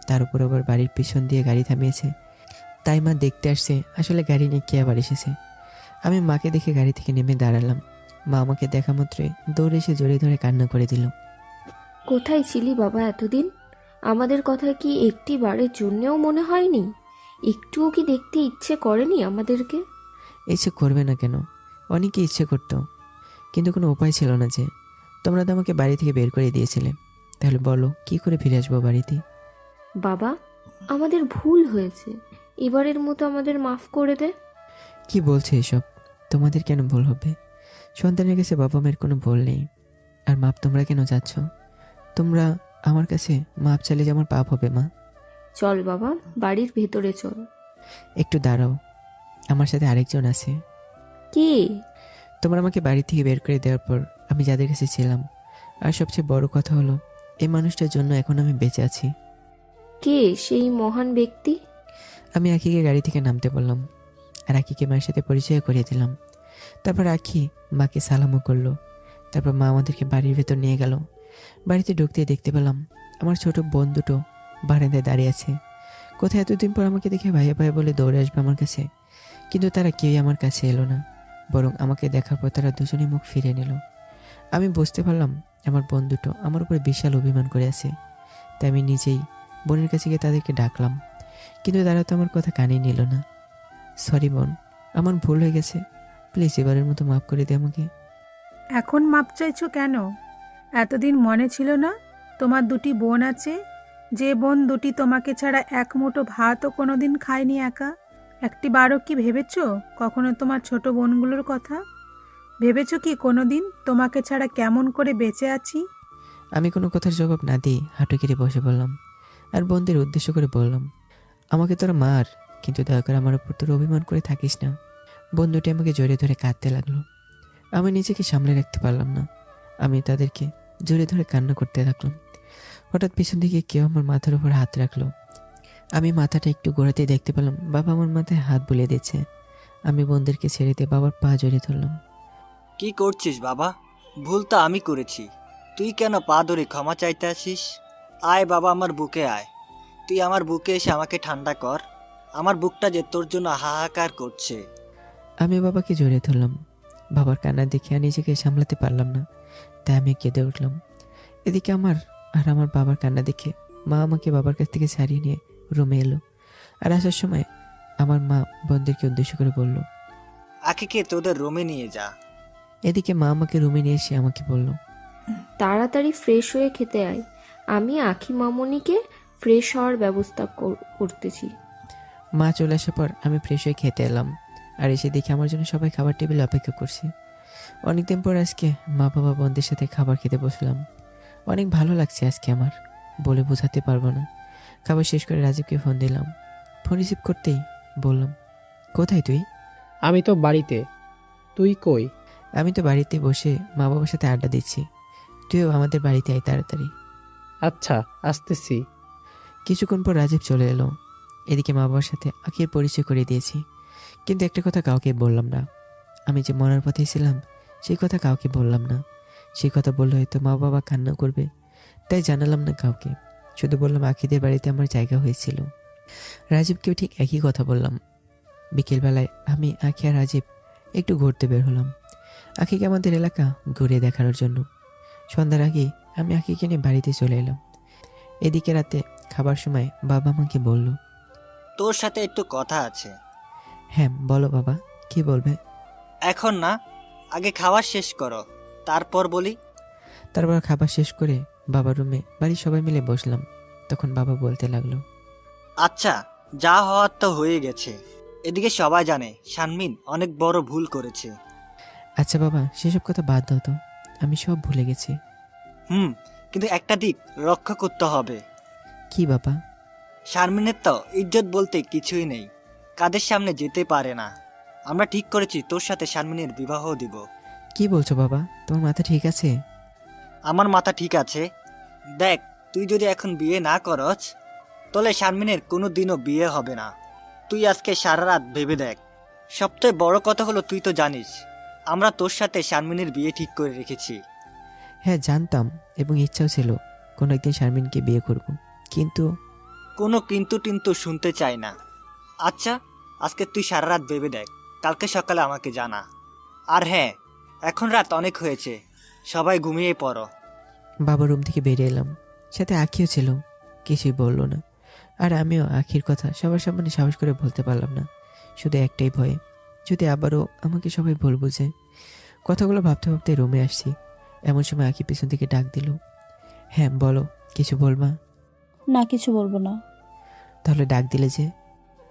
তার উপর আবার বাড়ির পিছন দিয়ে গাড়ি থামিয়েছে। তাই মা দেখতে আসছে আসলে গাড়ি নিয়ে কে আবার এসেছে। আমি মাকে দেখে গাড়ি থেকে নেমে দাঁড়ালাম। মা আমাকে দেখা মাত্রই দৌড়ে এসে জড়িয়ে ধরে কান্না করে দিল। কোথায় ছিলি বাবা এতদিন? আমাদের কথা কি একটি বারের জন্যেও মনে হয়নি? একটুও কি দেখতে ইচ্ছে করেনি আমাদেরকে? ইচ্ছে করবে না কেন, অনেকে ইচ্ছে করতো, কিন্তু কোনো উপায় ছিল না। যে তোমরা তো আমাকে বাড়ি থেকে বের করে দিয়েছিলে, তাহলে বলো কি করে ফিরে আসবো বাড়িতে? বাবা, আমাদের ভুল হয়েছে, এবারের মতো আমাদের মাফ করে দে। কি বলছে এসব? তোমাদের কেন ভুল হবে? সন্তানের কাছে বাবা মায়ের কোনো ভুল নেই। আর মাপ তোমরা কেন চাচ্ছ? তোমরা আমার কাছে মাপ চাইলে যে আমার পাপ হবে মা। চল বাবা, বাড়ির ভেতরে চল। একটু দাঁড়াও, আমার সাথে আরেকজন আছে। কে? তোমরা আমাকে বাড়ি থেকে বের করে দেওয়ার পর আমি যাদের কাছে ছিলাম, আর সবচেয়ে বড় কথা হলো এই মানুষটার জন্য এখন আমি বেঁচে আছি। কে সেই মহান ব্যক্তি? আমি আখিকে গাড়ি থেকে নামতে বললাম, আর আখিকে মায়ের সাথে পরিচয় করিয়ে দিলাম। তারপর আখি মাকে সালামও করলো। তারপর মা আমাদেরকে বাড়ির ভেতর নিয়ে গেল। বাড়িতে ঢুকতে দেখতে পেলাম আমার ছোট বোন দুটো বারান্দায় দাঁড়িয়ে আছে। কোথায় এতদিন পর আমাকে দেখে ভাইয়া ভাইয়া বলে দৌড়ে আসবে আমার কাছে, কিন্তু তারা কেউই আমার কাছে এলো না। বরং আমাকে দেখার পর তারা দুজনেই মুখ ফিরিয়ে নিল। আমি বুঝতে পারলাম আমার বোন দুটো আমার উপরে বিশাল অভিমান করে আছে। তাই আমি নিজেই বোনের কাছে গিয়ে তাদেরকে ডাকলাম, কিন্তু তারা তো আমার কথা কানেই নিল না। সরি বোন, আমার ভুল হয়ে গেছে, প্লিজ এবারের মতো মাফ করে দে আমাকে। এখন মাপ চাইছো কেন? এতদিন মনে ছিল না তোমার দুটি বোন আছে, যে বোন দুটি তোমাকে ছাড়া এক মুঠো ভাতও কোনোদিন খায়নি একা? একটি বারও কি ভেবেছো কখনো তোমার ছোট বোনগুলোর কথা? ভেবেছো কি কোনোদিন তোমাকে ছাড়া কেমন করে বেঁচে আছি? আমি কোনো কথার জবাব না দিয়ে হাঁটু কেটে বসে বললাম, আর বোনদের উদ্দেশ্য করে বললাম, আমাকে তোরা মার, কিন্তু দয়া করে আমার উপর তোর অভিমান করে থাকিস না। বোন দুটি আমাকে জড়িয়ে ধরে কাঁদতে লাগলো। আমি নিজেকে সামলে রাখতে পারলাম না। আমি তাদেরকে জড়িয়ে ধরে কান্না করতে থাকলাম। হঠাৎ পিছন দিকে কেউ আমার মাথার উপর হাত রাখলো। আমি মাথাটা একটু ঘোরাতে দেখতে পেলাম বাবা আমার মাথায় হাত বুলিয়ে দিচ্ছে। আমি বোনদেরকে ছেড়ে দিয়ে বাবার পা জড়িয়ে ধরলাম। কি করছিস বাবা? ভুল তো আমি করেছি, তুই কেন পা ধরে ক্ষমা চাইতে আসিস? আয় বাবা, আমার বুকে আয়। তুই আমার বুকে এসে আমাকে ঠান্ডা কর। আমার বুকটা যে তোর জন্য হাহাকার করছে। আমি বাবাকে জড়িয়ে ধরলাম। বাবার কান্না দেখে আর নিজেকে সামলাতে পারলাম না, তাই আমি কেঁদে উঠলাম। এদিকে আমার বাবার কান্না দেখে মা আমাকে বাবার কাছ থেকে ছাড়িয়ে নিয়ে রুমে এলো। আর আসার সময় আমার মা বোনদেরকে উদ্দেশ্য করে বলল, আখিকে তোদের রুমে নিয়ে যা। এদিকে মা আমাকে রুমে নিয়ে এসে আমাকে বলল, তাড়াতাড়ি ফ্রেশ হয়ে খেতে আয়, আমি আখি মামনিকে ফ্রেশ হওয়ার ব্যবস্থা করতেছি। মা চলে আসার পর আমি ফ্রেশ হয়ে খেতে এলাম। আর এসে দেখি আমার জন্য সবাই খাবার টেবিলে অপেক্ষা করছে। অনেকদিন পর আজকে মা বাবা বোনদের সাথে খাবার খেতে বসলাম। অনেক ভালো লাগছে আজকে, আমার বলে বোঝাতে পারবো না। খাবার শেষ করে রাজীবকে ফোন দিলাম। ফোন রিসিভ করতেই বললাম, কোথায় তুই? আমি তো বাড়িতে, তুই কই? আমি তো বাড়িতে বসে মা বাবার সাথে আড্ডা দিচ্ছি। তুইও আমাদের বাড়িতে আয় তাড়াতাড়ি। আচ্ছা, আসতেছি। কিছুক্ষণ পর রাজীব চলে এলো। এদিকে মা বাবার সাথে আখির পরিচয় করে দিয়েছি, কিন্তু একটা কথা কাউকে বললাম না। আমি যে মরার পথে ছিলাম সেই কথা কাউকে বললাম না। সেই কথা বললে হয়তো মা বাবা কান্না করবে, তাই জানালাম না কাউকে। শুধু বললাম আখিদের বাড়িতে আমার জায়গা হয়েছিল। রাজীবকেও ঠিক একই কথা বললাম। বিকেলবেলায় আমি আখি আর রাজীব একটু ঘুরতে বের হলাম, আখিকে আমাদের এলাকা ঘুরে দেখানোর জন্য। সন্ধ্যার আগেই আমি আখিকে নিয়ে বাড়িতে চলে এলাম। এদিকে রাতে খাবার সময় বাবা আমাকে বলল, তোর সাথে একটু কথা আছে। হ্যাঁ বলো বাবা, কি বলবে? এখন না, আগে খাওয়া শেষ করো, তারপর বলি। তারপর খাবার শেষ করে বাবার রুমে বাড়ির সবাই মিলে বসলাম। তখন বাবা বলতে লাগলো, আচ্ছা, যা হওয়ার তো হয়ে গেছে। এদিকে সবাই জানে শারমিন অনেক বড় ভুল করেছে। আচ্ছা বাবা, সেসব কথা বাদ দাও তো, আমি সব ভুলে গেছি। কিন্তু একটা দিক রক্ষা করতে হবে। কি বাবা? শারমিনের তো ইজ্জত বলতে কিছুই নেই, কাদের সামনে যেতে পারে না। আমরা ঠিক করেছি তোর সাথে শারমিনের বিবাহ দিব। কি বলছো বাবা, তোমার মাথা ঠিক আছে? আমার মাথা ঠিক আছে। দেখ, তুই যদি এখন বিয়ে না করছ, তাহলে শারমিনের কোনো দিনও বিয়ে হবে না। তুই আজকে সারা রাত ভেবে দেখ। সবচেয়ে বড় কথা হলো, তুই তো জানিস আমরা তোর সাথে শারমিনের বিয়ে ঠিক করে রেখেছি। হ্যাঁ জানতাম, এবং ইচ্ছাও ছিল কোনো একদিন শারমিনকে বিয়ে করব, কিন্তু কোনো কিন্তু টিন্তু শুনতে চাই না। আচ্ছা, আজকে তুই সারা রাত ভেবে দেখ, কালকে সকালে আমাকে জানা। আর হ্যাঁ, এখন রাত অনেক হয়েছে, সবাই ঘুমিয়ে পড়ো। বাবার রুম থেকে বেরিয়ে এলাম, সাথে আখিও ছিল, কিছুই বললো না। আর আমিও আখির কথা সবার সামনে সাহস করে বলতে পারলাম না, শুধু একটাই ভয়ে, যদি আবারও আমাকে সবাই ভুল বুঝে। কথাগুলো ভাবতে ভাবতে রুমে আসছি, এমন সময় আখি পিছন থেকে ডাক দিল। হ্যাঁ বলো, কিছু বলবা? না, কিছু বলবো না। তাহলে ডাক দিলে যে?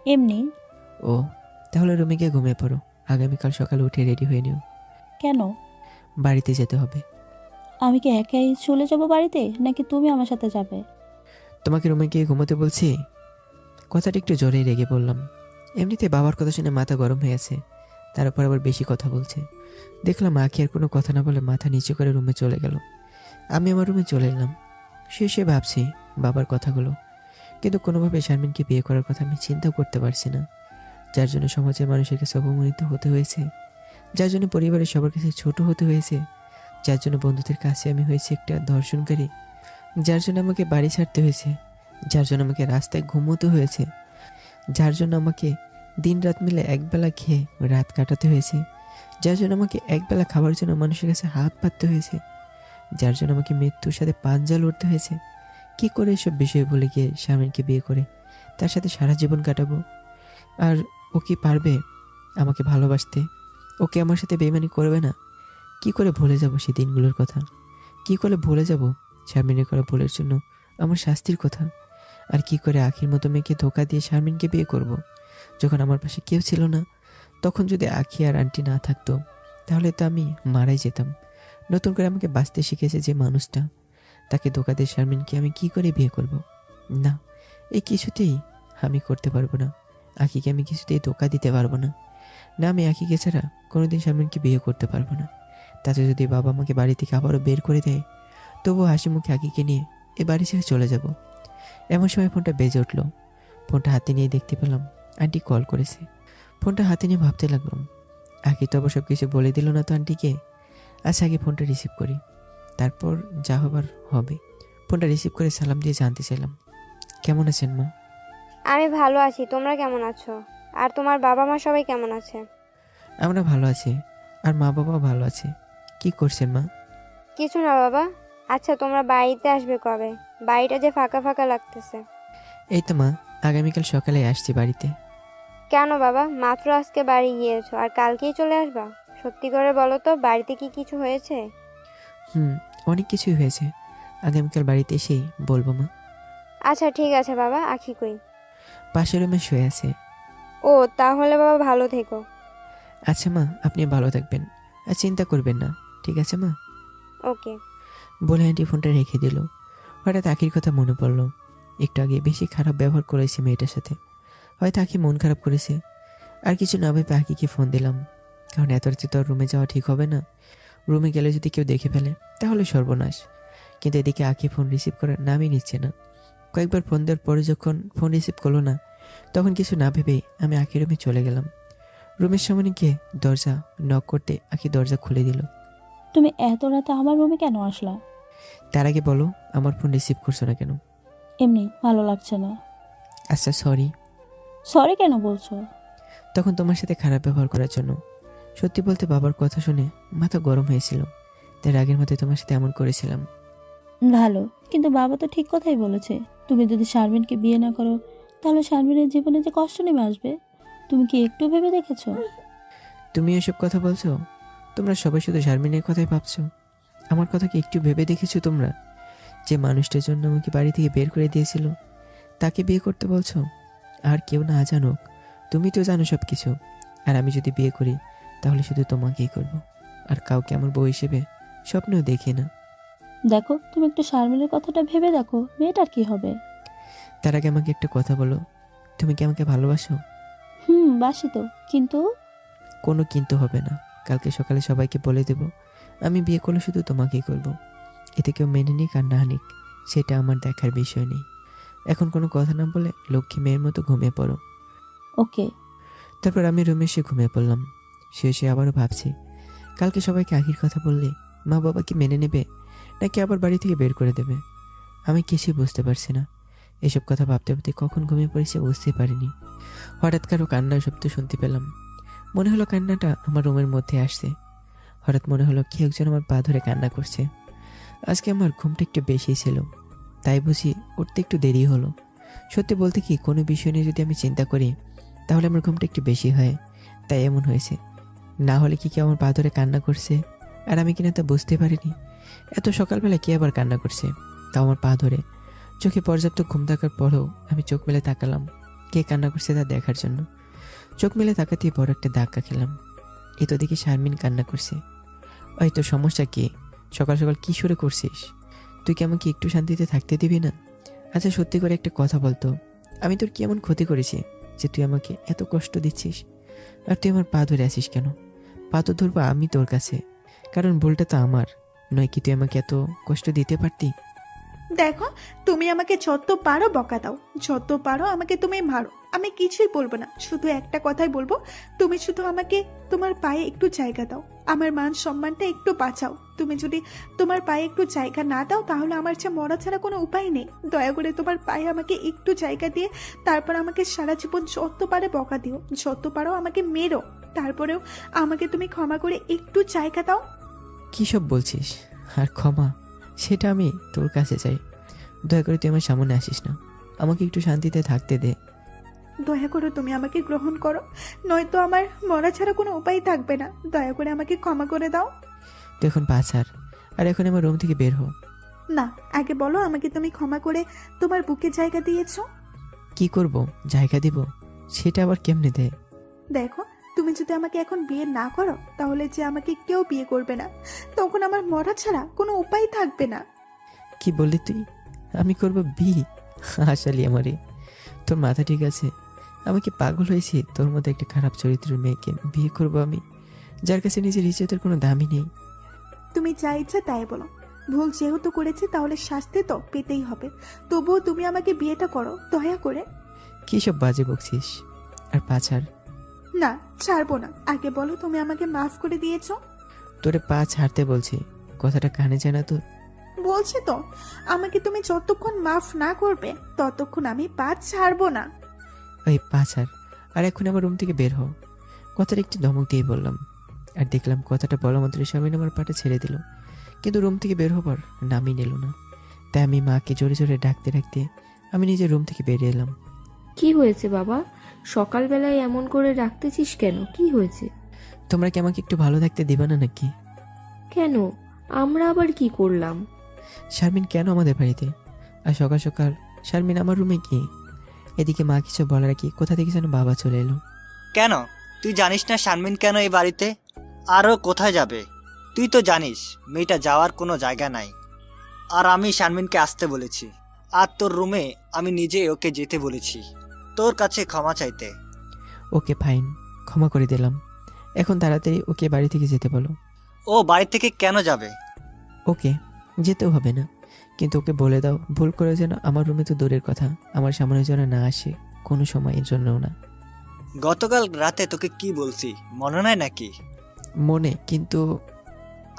এমনি। ও, তাহলে রুমে গিয়ে ঘুমিয়ে পড়ো, আগামীকাল সকালে উঠে রেডি হয়ে নিও। কেন? বাড়িতে যেতে হবে। আমি কি একাই চলে যাব বাড়িতে, নাকি তুমি আমার সাথে যাবে? তোমাকে রুমে গিয়ে ঘুমোতে বলছি। কথাটা একটু জোরেই রেগে বললাম। এমনিতে বাবার কথা শুনে মাথা গরম হয়ে আছে, তার উপর আবার বেশি কথা বলছে। দেখলাম আখি আর কোনো কথা না বলে মাথা নিচু করে রুমে চলে গেল। আমি আমার রুমে চলে এলাম, শুয়ে ভাবছি বাবার কথাগুলো, কিন্তু কোনোভাবে শারমিনকে বিয়ে করার কথা আমি চিন্তাও করতে পারছি না। যার জন্য সমাজের মানুষের কাছে অপমানিত হতে হয়েছে, যার জন্য পরিবারের সবার কাছে ছোট হতে হয়েছে, যার জন্য বন্ধুদের কাছে আমি হয়েছি একটা ধর্ষণকারী, যার জন্য আমাকে বাড়ি ছাড়তে হয়েছে, যার জন্য আমাকে রাস্তায় ঘুমোতে হয়েছে, যার জন্য আমাকে দিন রাত মিলে একবেলা খেয়ে রাত কাটাতে হয়েছে, যার জন্য আমাকে একবেলা খাবার জন্য মানুষের কাছে হাত পাততে হয়েছে, যার জন্য আমাকে মৃত্যুর সাথে পাঞ্জা লড়তে হয়েছে। কি করে এসব বিষয় ভুলে গিয়ে শারমিনকে বিয়ে করে তার সাথে সারা জীবন কাটাবো? আর ও কি পারবে আমাকে ভালোবাসতে? ওকে আমার সাথে বেইমানি করবে না? কি করে ভুলে যাব সেই দিনগুলোর কথা? কি করে ভুলে যাব শারমিনের করা ভুলের জন্য আমার শাস্তির কথা? আর কি করে আখির মতো মেয়েকে ধোকা দিয়ে শারমিনকে বিয়ে করব, যখন আমার পাশে কেউ ছিল না? তখন যদি আখি আর আন্টি না থাকতো, তাহলে তো আমি মারাই যেতাম। নতুন করে আমাকে বাঁচতে শিখেছে যে মানুষটা, তাকে ধোকা দিয়ে শারমিনকে আমি কি করে বিয়ে করব? না, এই কিছুতেই আমি করতে পারবো না। আখিকে আমি কিছুতেই ধোকা দিতে পারবো না। না, আমি আখিকে ছাড়া কোনোদিন শারমিনকে বিয়ে করতে পারবো না। তাতে যদি বাবা আমাকে বাড়ি থেকে আবারও বের করে দেয়, তবুও হাসি মুখে আখিকে নিয়ে এ বাড়ি ছেড়ে চলে যাব। এমন সময় ফোনটা বেজে উঠলো। ফোনটা হাতে নিয়ে দেখতে পেলাম আন্টি কল করেছে। ফোনটা হাতে নিয়ে ভাবতে লাগলাম, আখি তো অবশ্য কিছু বলে দিল না তো আন্টিকে। আচ্ছা, আগে ফোনটা রিসিভ করি, তারপর যা হবার হবে। ফোনটা রিসিভ করে সালাম দিয়ে জানতে চাইলাম, কেমন আছেন মা? আমি ভালো আছি, তোমরা কেমন আছো? আর তোমার বাবা মা সবাই কেমন আছে? আমরা ভালো আছি, আর মা বাবাও ভালো আছে। কি করছেন মা? কিছু না বাবা। আচ্ছা, তোমরা বাড়িতে আসবে কবে? বাড়িটা যে ফাঁকা ফাঁকা লাগতেছে। এই তো মা, আগামীকাল সকালে আসছি বাড়িতে। কেন বাবা, মাত্র আজকে বাড়ি গিয়েছো আর কালকেই চলে আসবা? সত্যি করে বলো তো, বাড়িতে কি কিছু হয়েছে? অনেক কিছুই হয়েছে, আগামীকাল বাড়িতে এসেই বলবো মা। আচ্ছা ঠিক আছে বাবা, আখি কই? পাশের রুমে শুয়ে আছে। ও, তাহলে বাবা ভালো থেকো। আচ্ছা মা, আপনি ভালো থাকবেন, আর চিন্তা করবেন না, ঠিক আছে মা? ওকে। বলে আন্টি ফোনটা রেখে দিল। হঠাৎ আখির কথা মনে পড়লো। একটু আগে বেশি খারাপ ব্যবহার করেছে মেয়েটার সাথে, হয়তো আখি মন খারাপ করেছে। আর কিছু না ভেবে আখিকে ফোন দিলাম, কারণ এত রাতে তো রুমে যাওয়া ঠিক হবে না। রুমে গেলে যদি কেউ দেখে ফেলে তাহলে সর্বনাশ। কিন্তু এদিকে আখি ফোন রিসিভ করার নামই নিচ্ছে না। কয়েকবার ফোন দেওয়ার পরে যখন ফোন রিসিভ করলো না, তখন কিছু না ভেবেই আমি আখির রুমে চলে গেলাম। রুমের সামনে গিয়ে দরজা নক করতে আখি দরজা খুলে দিল। তুমি এত রাতে আমার রুমে কেন আসলা? তার আগে বলো, আমার ফোন রিসিভ করছো না কেন? এমনি, ভালো লাগছে না। আচ্ছা সরি। সরি কেন বলছো? তখন তোমার সাথে খারাপ ব্যবহার করার জন্য। সত্যি বলতে বাবার কথা শুনে মাথা গরম হয়েছিল, তাই রাগের মাথায় তোমার সাথে এমন করেছিলাম। ভালো, কিন্তু বাবা তো ঠিক কথাই বলেছে। তুমি যদি শারমিনকে বিয়ে না করো, তাহলে শারমিনের জীবনে যে কষ্ট নেমে আসবে, তুমি কি একটু ভেবে দেখেছো? তুমি এসব কথা বলছো? তোমরা সবাই শুধু শারমিনের কথাই ভাবছো, আমার কথা কি একটু ভেবে দেখেছো তোমরা? যে মানুষটার জন্য আমাকে বাড়ি থেকে বের করে দিয়েছিল, তাকে বিয়ে করতে বলছো? আর কেউ না জানুক, তুমি তো জানো সব কিছু। আর আমি যদি বিয়ে করি তাহলে শুধু তোমাকেই করব, আর কাউকে আমার বউ হিসেবে স্বপ্নেও দেখি না। দেখো, তুমি একটু শারমিনের কথাটা ভেবে দেখো, মেয়েটার কি হবে। তার আগে আমাকে একটা কথা বলো, তুমি কি আমাকে ভালোবাসো? বাসি তো, কিন্তু কোনো কিন্তু হবে না। কালকে সকালে সবাইকে বলে দেব আমি বিয়ে করলে শুধু তোমাকেই করব। এতে কেউ মেনে নিক আর না নিক সেটা আমার দেখার বিষয় নেই। এখন কোনো কথা না বলে লক্ষ্মী মেয়ের মতো ঘুমিয়ে পড়ো। ওকে। তারপর আমি রুমে এসে ঘুমিয়ে পড়লাম। শুয়ে আবারও ভাবছি, কালকে সবাইকে আখির কথা বললে মা বাবা কি মেনে নেবে, নাকি আবার বাড়ি থেকে বের করে দেবে? আমি কিছুই বুঝতে পারছি না। এসব কথা ভাবতে ভাবতে কখন ঘুমিয়ে পড়েছে বুঝতে পারিনি। হঠাৎ কারো কান্নার শব্দ শুনতে পেলাম। মনে হলো কান্নাটা আমার রুমের মধ্যে আসছে। হঠাৎ মনে হলো কেউ একজন আমার পা ধরে কান্না করছে। আজকে আমার ঘুমটা একটু বেশি ছিল, তাই বুঝি উঠতে একটু দেরি হলো। সত্যি বলতে কি, কোনো বিষয় নিয়ে যদি আমি চিন্তা করি তাহলে আমার ঘুমটা একটু বেশি হয়, তাই এমন হয়েছে। না হলে কি কেউ আমার পা ধরে কান্না করছে আর আমি কিনা তা বুঝতে পারিনি? এত সকালবেলা কে আবার কান্না করছে, তাও আমার পা ধরে? চোখে পর্যাপ্ত ঘুম থাকার পরেও আমি চোখ মেলে তাকালাম কে কান্না করছে তা দেখার জন্য। চোখ মেলে তাকাতেই বড় একটা ধাক্কা খেলাম। এ তো দেখি শারমিন কান্না করছে। ওই তোর সমস্যা কি? সকাল সকাল কি শুরু করছিস? তুই কি আমাকে একটু শান্তিতে থাকতে দিবি না? আচ্ছা সত্যি করে একটা কথা বলতো, আমি তোর কি এমন ক্ষতি করেছি যে তুই আমাকে এত কষ্ট দিচ্ছিস? আর তুই আমার পা ধরে আসিস কেন? পা তো ধরবো আমি তোর কাছে, কারণ ভুলটা তো আমার নয়। কি তুই আমাকে এত কষ্ট দিতে পারতি? দেখো, তুমি আমাকে যত পারো বকা দাও, যত পারো আমাকে তুমি মারো, আমি কিছুই বলবো না। শুধু একটা কথাই বলবো, তুমি শুধু আমাকে তোমার পায়ে একটু জায়গা দাও, আমার মান সম্মানটা একটু বাঁচাও। তুমি যদি তোমার পায়ে একটু জায়গা না দাও তাহলে আমার যে মরা ছাড়া কোনো উপায় নেই। দয়া করে তোমার পায়ে আমাকে একটু জায়গা দিয়ে তারপর আমাকে সারা জীবন যত পারে বকা দিও, যত পারো আমাকে মেরো, তারপরেও আমাকে তুমি ক্ষমা করে একটু জায়গা দাও। কী সব বলছিস? আর ক্ষমা, সেটা আমি তোর কাছে চাই। দয়া করে তুই আমার সামনে আসিস না, আমাকে একটু শান্তিতে থাকতে দে। দয়া করে তুমি আমাকে গ্রহণ করো, নয়তো আমার মরা ছাড়া কোনো উপায় থাকবে না। দয়া করে আমাকে ক্ষমা করে দাও। তুই এখন পা ছাড়, আর এখন আমার রুম থেকে বের হ। না, আগে বলো আমাকে তুমি ক্ষমা করে তোমার বুকে জায়গা দিয়েছো। কি করব? জায়গা দিব? সেটা আবার কেমনে দেয়? দেখো, তুমি যদি আমাকে এখন বিয়ে না করো তাহলে যে আমাকে কেউ বিয়ে করবে না, তখন আমার মরা ছাড়া কোনো উপায় থাকবে না। কি বললি তুই? আমি করব বিয়ে? আসালি আমারে, তোর মাথা ঠিক আছে? আমি কি পাগল হয়েছি তোর মধ্যে একটা খারাপ চরিত্রের মেয়েকে বিয়ে করব আমি, যার কাছে নিজের ইজ্জতের কোনো দামই নেই? তুমি যা ইচ্ছা তাই বলো, ভুল যেহেতু করেছি তাহলে শাস্তি তো পেতেই হবে। তবুও তুমি আমাকে বিয়েটা করো দয়া করে। কি সব বাজে বকছিস? আর পা ছাড়। না, ছাড়বো না। আগে বলো তুমি আমাকে মাফ করে দিয়েছো। তোরে পা ছাড়তে বলছি, কথাটা কানে যায় না তোর? বলছি তো, আমাকে তুমি যতক্ষণ মাফ না করবে ততক্ষণ আমি পা ছাড়বো না। ওই পা ছাড়, আর এখন আমার রুম থেকে বের হও। কথাটা একটু ধমক দিয়ে বললাম, আর দেখলাম কথাটা বলা মাত্র শারমিন আমার পাটা ছেড়ে দিল, কিন্তু রুম থেকে বের হবার নামই নিল না। তাই আমি মাকে জোরে জোরে ডাকতে ডাকতে আমি নিজের রুম থেকে বেরিয়ে এলাম। কি হয়েছে বাবা? সকালবেলায় এমন করে ডাকতেছিস কেন? কি হয়েছে? তোমরা কি আমাকে একটু ভালো থাকতে দিবা না নাকি? কেন? আমরা আবার কি করলাম? শারমিন কেন আমাদের বাড়িতে? আর সকাল সকাল শারমিন আমার রুমে কি? এদিকে মা কিছু বলার কি, কোথা থেকে যেন বাবা চলে এলো। কেন তুই জানিস না শারমিন কেন এই বাড়িতে? আরও কোথায় যাবে? তুই তো জানিস মেয়েটা যাওয়ার কোনো জায়গা নাই। আর আমি শারমিনকে আসতে বলেছি, আর তোর রুমে আমি নিজে ওকে যেতে বলেছি তোর কাছে ক্ষমা চাইতে। ওকে ফাইন, ক্ষমা করে দিলাম। এখন তাড়াতাড়ি ওকে বাড়ি থেকে যেতে বলো। ও বাড়ি থেকে কেন যাবে? ওকে যেতেও হবে না, কিন্তু ওকে বলে দাও ভুল করে যেন আমার রুমে তো দূরের কথা, আমার সামনে যেন না আসে কোনো সময়ের জন্যও না। গতকাল রাতে তোকে কি বলছি মনে নাই নাকি? মনে, কিন্তু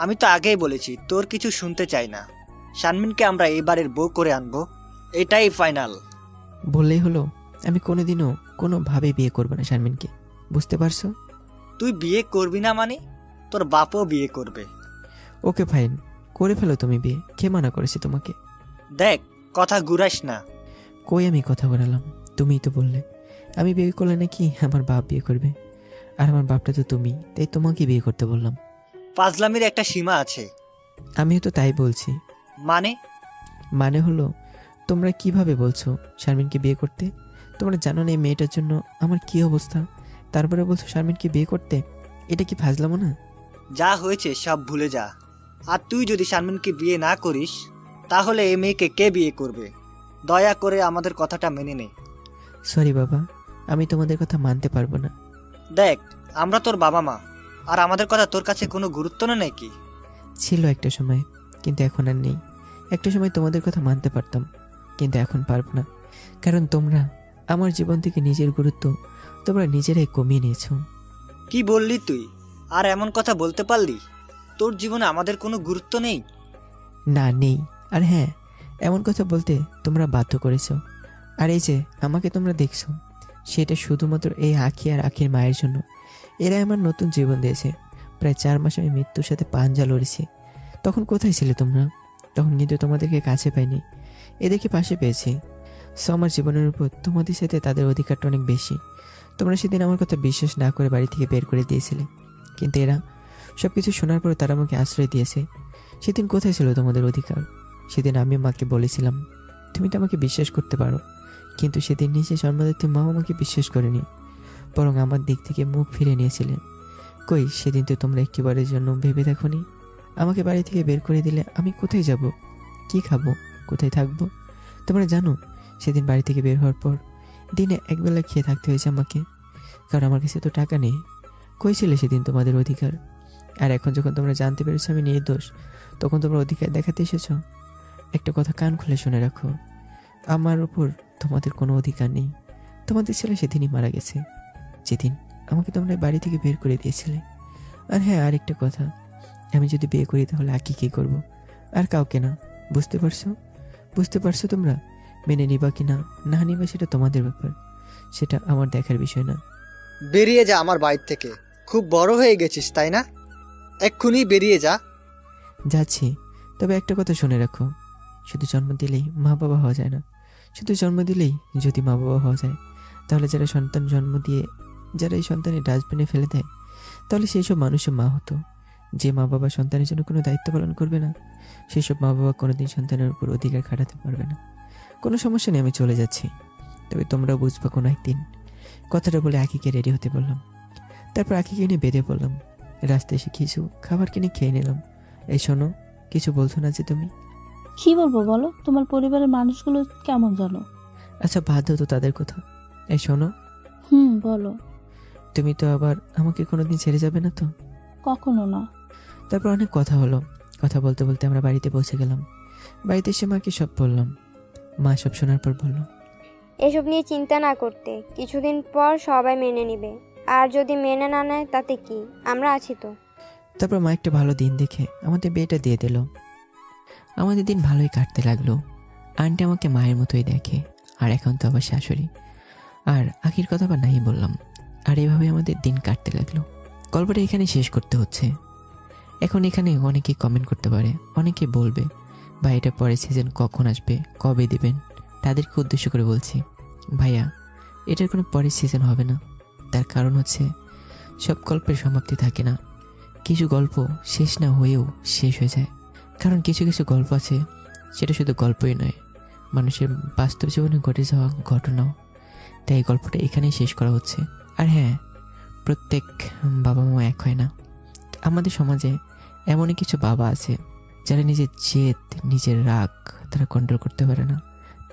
আমি তো আগেই বলেছি তোর কিছু শুনতে চাই না। শারমিনকে আমরা এবারের বউ করে আনবো, এটাই ফাইনাল। বললেই হলো? আমি কোনোদিনও কোনোভাবে বিয়ে করবো না শারমিনকে, বুঝতে পারছো? তুই বিয়ে করবি না মানে তোর বাপও বিয়ে করবে। ওকে ফাইন, করে ফেলো তুমি বিয়ে, কে মানা করেছে তোমাকে? দেখ, কথা ঘুরাস না। কই আমি কথা বলালাম? তুমিই তো বললে আমি বিয়ে করলে নাকি আমার বাপ বিয়ে করবে, আর আমার বাপটা তো তুমি, তাই তোমাকে বিয়ে করতে বললাম। ফাজলামির একটা সীমা আছে। আমিও তো তাই বলছি। মানে মানে হলো তোমরা কিভাবে বলছো শারমিনকে বিয়ে করতে? তোমরা জানো না এই মেয়েটার জন্য আমার কি অবস্থা, তারপরে বলছো শারমিনকে বিয়ে করতে। এটা কি ফাজলামো না? যা হয়েছে সব ভুলে যা। আর তুই যদি শারমিনকে বিয়ে না করিস তাহলে এই মেয়েকে কে বিয়ে করবে? দয়া করে আমাদের কথাটা মেনে নে। সরি বাবা, আমি তোমাদের কথা মানতে পারবো না। দেখ, আমরা তোর বাবা মা, আর আমাদের কথা তোর কাছে কোনো গুরুত্ব না নাকি? ছিল একটা সময়, কিন্তু এখন আর নেই। একটা সময় তোমাদের কথা মানতে পারতাম, কিন্তু এখন পারবো না। কারণ তোমরা আমার জীবন থেকে নিজের গুরুত্ব তোমরা নিজেরাই কমিয়ে নিয়েছো। কি বললি তুই? আর এমন কথা বলতে পারলি? তোর জীবনে আমাদের কোনো গুরুত্ব নেই? না, নেই। আর হ্যাঁ, এমন কথা বলতে তোমরা বাধ্য করেছো। আর এই যে আমাকে তোমরা দেখছো, সেটা শুধুমাত্র এই আঁখি আর আঁখির মায়ের জন্য। এরা আমার নতুন জীবন দিয়েছে। প্রায় 4 মাস আমি মৃত্যুর সাথে পাঞ্জা লড়েছি। তখন কোথায় ছিলে তোমরা? তখন কিন্তু তোমাদেরকে কাছে পাইনি, এদেরকে পাশে পেয়েছি। সো আমার জীবনের উপর তোমাদের সাথে তাদের অধিকারটা অনেক বেশি। তোমরা সেদিন আমার কথা বিশ্বাস না করে বাড়ি থেকে বের করে দিয়েছিলে, কিন্তু এরা সব কিছু শোনার পর তারা আমাকে আশ্রয় দিয়েছে। সেদিন কোথায় ছিল তোমাদের অধিকার? সেদিন আমি মাকে বলেছিলাম তুমি তো আমাকে বিশ্বাস করতে পারো, কিন্তু সেদিন নিজে জন্মদাত্রী মাও আমাকে বিশ্বাস করেনি, বরং আমার দিক থেকে মুখ ফিরে নিয়েছিলেন। কই, সেদিন তো তোমরা একটিবারের জন্য ভেবে দেখোনি? আমাকে বাড়ি থেকে বের করে দিলে আমি কোথায় যাব, কি খাবো, কোথায় থাকবো? তোমরা জানো সেদিন বাড়ি থেকে বের হওয়ার পর দিনে একবেলা খেয়ে থাকতে হয়েছে আমাকে, কারণ আমার কাছে তো টাকা নেই। কই ছিল সেদিন তোমাদের অধিকার? আর এখন যখন তোমরা জানতে পেরেছো আমি নির্দোষ, তখন তোমরা অধিকার দেখাতে এসেছো। একটা কথা কান খুলে শুনে রাখো, আমার উপর তোমাদের কোনো অধিকার নেই। তোমাদের ছেলে সেদিনই মারা গেছে, যেদিন আমাকে তোমরা বাড়ি থেকে বের করে দিয়েছিলে। আর হ্যাঁ, আরেকটা কথা, আমি যদি বিয়ে করি তাহলে আঁকি কী করবো? আর কাউকে না। বুঝতে পারছো? বুঝতে পারছো তোমরা? মেনে নিবা কি না না নিবা সেটা তোমাদের ব্যাপার, সেটা আমার দেখার বিষয় না। বেরিয়ে যা আমার বাড়ি থেকে। খুব বড় হয়ে গেছিস তাই না? এক্ষুনি বেরিয়ে যা। যাচ্ছি, তবে একটা কথা শুনে রাখো, শুধু জন্ম দিলেই মা বাবা হওয়া যায় না। শুধু জন্ম দিলেই যদি মা বাবা হওয়া যায়, তাহলে যারা সন্তান জন্ম দিয়ে যারা এই সন্তানের ডাস্টবিনে ফেলে দেয়, তাহলে সেই সব মানুষের মা হতো। যে মা বাবা সন্তানের জন্য কোনো দায়িত্ব পালন করবে না, সেই সব মা বাবা কোনোদিন সন্তানের উপর অধিকার খাটাতে পারবে না। কোনো সমস্যা নেই, আমি চলে যাচ্ছি, তবে তোমরা বুঝবা কোনো একদিন। কথাটা বলে আঁকিকে রেডি হতে বললাম। তারপর আঁকিকে নিয়ে বেরিয়ে পড়লাম। রাস্তায় এসে কিছু খাবার কিনে খেয়ে নিলাম। এই শোনো, কিছু বলছো না যে তুমি? কি বলবো বলো, তোমার পরিবারের মানুষগুলো কেমন জানো? আচ্ছা, বাদ দাও তো তাদের কথা। এই শোনো, বলো। তুমি তো আবার আমাকে কোনোদিন ছেড়ে যাবে না তো? কখনো না। তারপর অনেক কথা হলো। কথা বলতে বলতে আমরা বাড়িতে পৌঁছে গেলাম। বাড়িতে এসে মাকে সব বললাম। মা সব শোনার পর বলল, এসব নিয়ে চিন্তা না করতে, কিছুদিন পর সবাই মেনে নেবে। আর যদি মেনে না নেয় তাতে কি, আমরা আছি তো। তারপর মা একটা ভালো দিন দেখে আমাদের বিয়েটা দিয়ে দিল। আমাদের দিন ভালোই কাটতে লাগলো। আন্টি আমাকে মায়ের মতোই দেখে, আর এখন তো আবার শাশুড়ি। আর আখির কথা বা নাই বললাম। আর এভাবে আমাদের দিন কাটতে লাগলো। গল্পটা এখানে শেষ করতে হচ্ছে। এখন এখানে অনেকে কমেন্ট করতে পারে, অনেকে বলবে ভাই এটা পরের সিজন কখন আসবে, কবে দিবেন? তাদেরকে উদ্দেশ্য করে বলছি, ভাইয়া এটার কোনো পরের সিজন হবে না। তার কারণ হচ্ছে সব গল্পের সমাপ্তি থাকে না। কিছু গল্প শেষ না হয়েও শেষ হয়ে যায়। কারণ কিছু কিছু গল্প আছে, সেটা শুধু গল্পই নয়, মানুষের বাস্তব জীবনে ঘটে যাওয়া ঘটনাও। তাই এই গল্পটা এখানেই শেষ করা হচ্ছে। আর হ্যাঁ, প্রত্যেক বাবা মা এক হয় না। আমাদের সমাজে এমনই কিছু বাবা আছে যারা নিজের জেদ, নিজের রাগ তারা কন্ট্রোল করতে পারে না।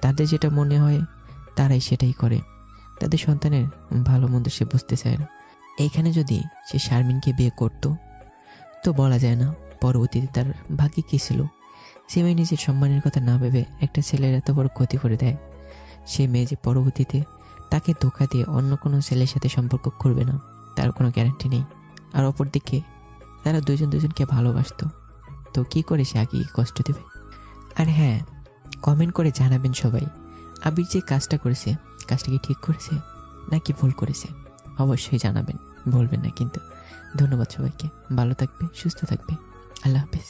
তাদের যেটা মনে হয় তারাই সেটাই করে। তাদের সন্তানের ভালো মন্দ সে বুঝতে চায় না। এইখানে যদি সে শারমিনকে বিয়ে করতো তো বলা যায় না পরবর্তীতে তার ভাগ্যে কী ছিল। সে মেয়ে নিজের সম্মানের কথা না ভেবে একটা ছেলের এত বড় ক্ষতি করে দেয়। সে মেয়ে যে পরবর্তীতে তাকে ধোঁকা দিয়ে অন্য কোনো ছেলের সাথে সম্পর্ক করবে না তার কোনো গ্যারান্টি নেই। আর অপরদিকে তারা দুজন দুজনকে ভালোবাসতো, তো কি করে সে আগে কষ্ট দেবে? আর হ্যাঁ, কমেন্ট করে জানাবেন সবাই, আবির যে কাজটা করেছে কাজটা কি ঠিক করেছে নাকি ভুল করেছে? অবশ্যই জানাবেন, বলবেন না কিন্তু। ধন্যবাদ সবাইকে, ভালো থাকবে, সুস্থ থাকবে, আল্লাহ হাফেজ।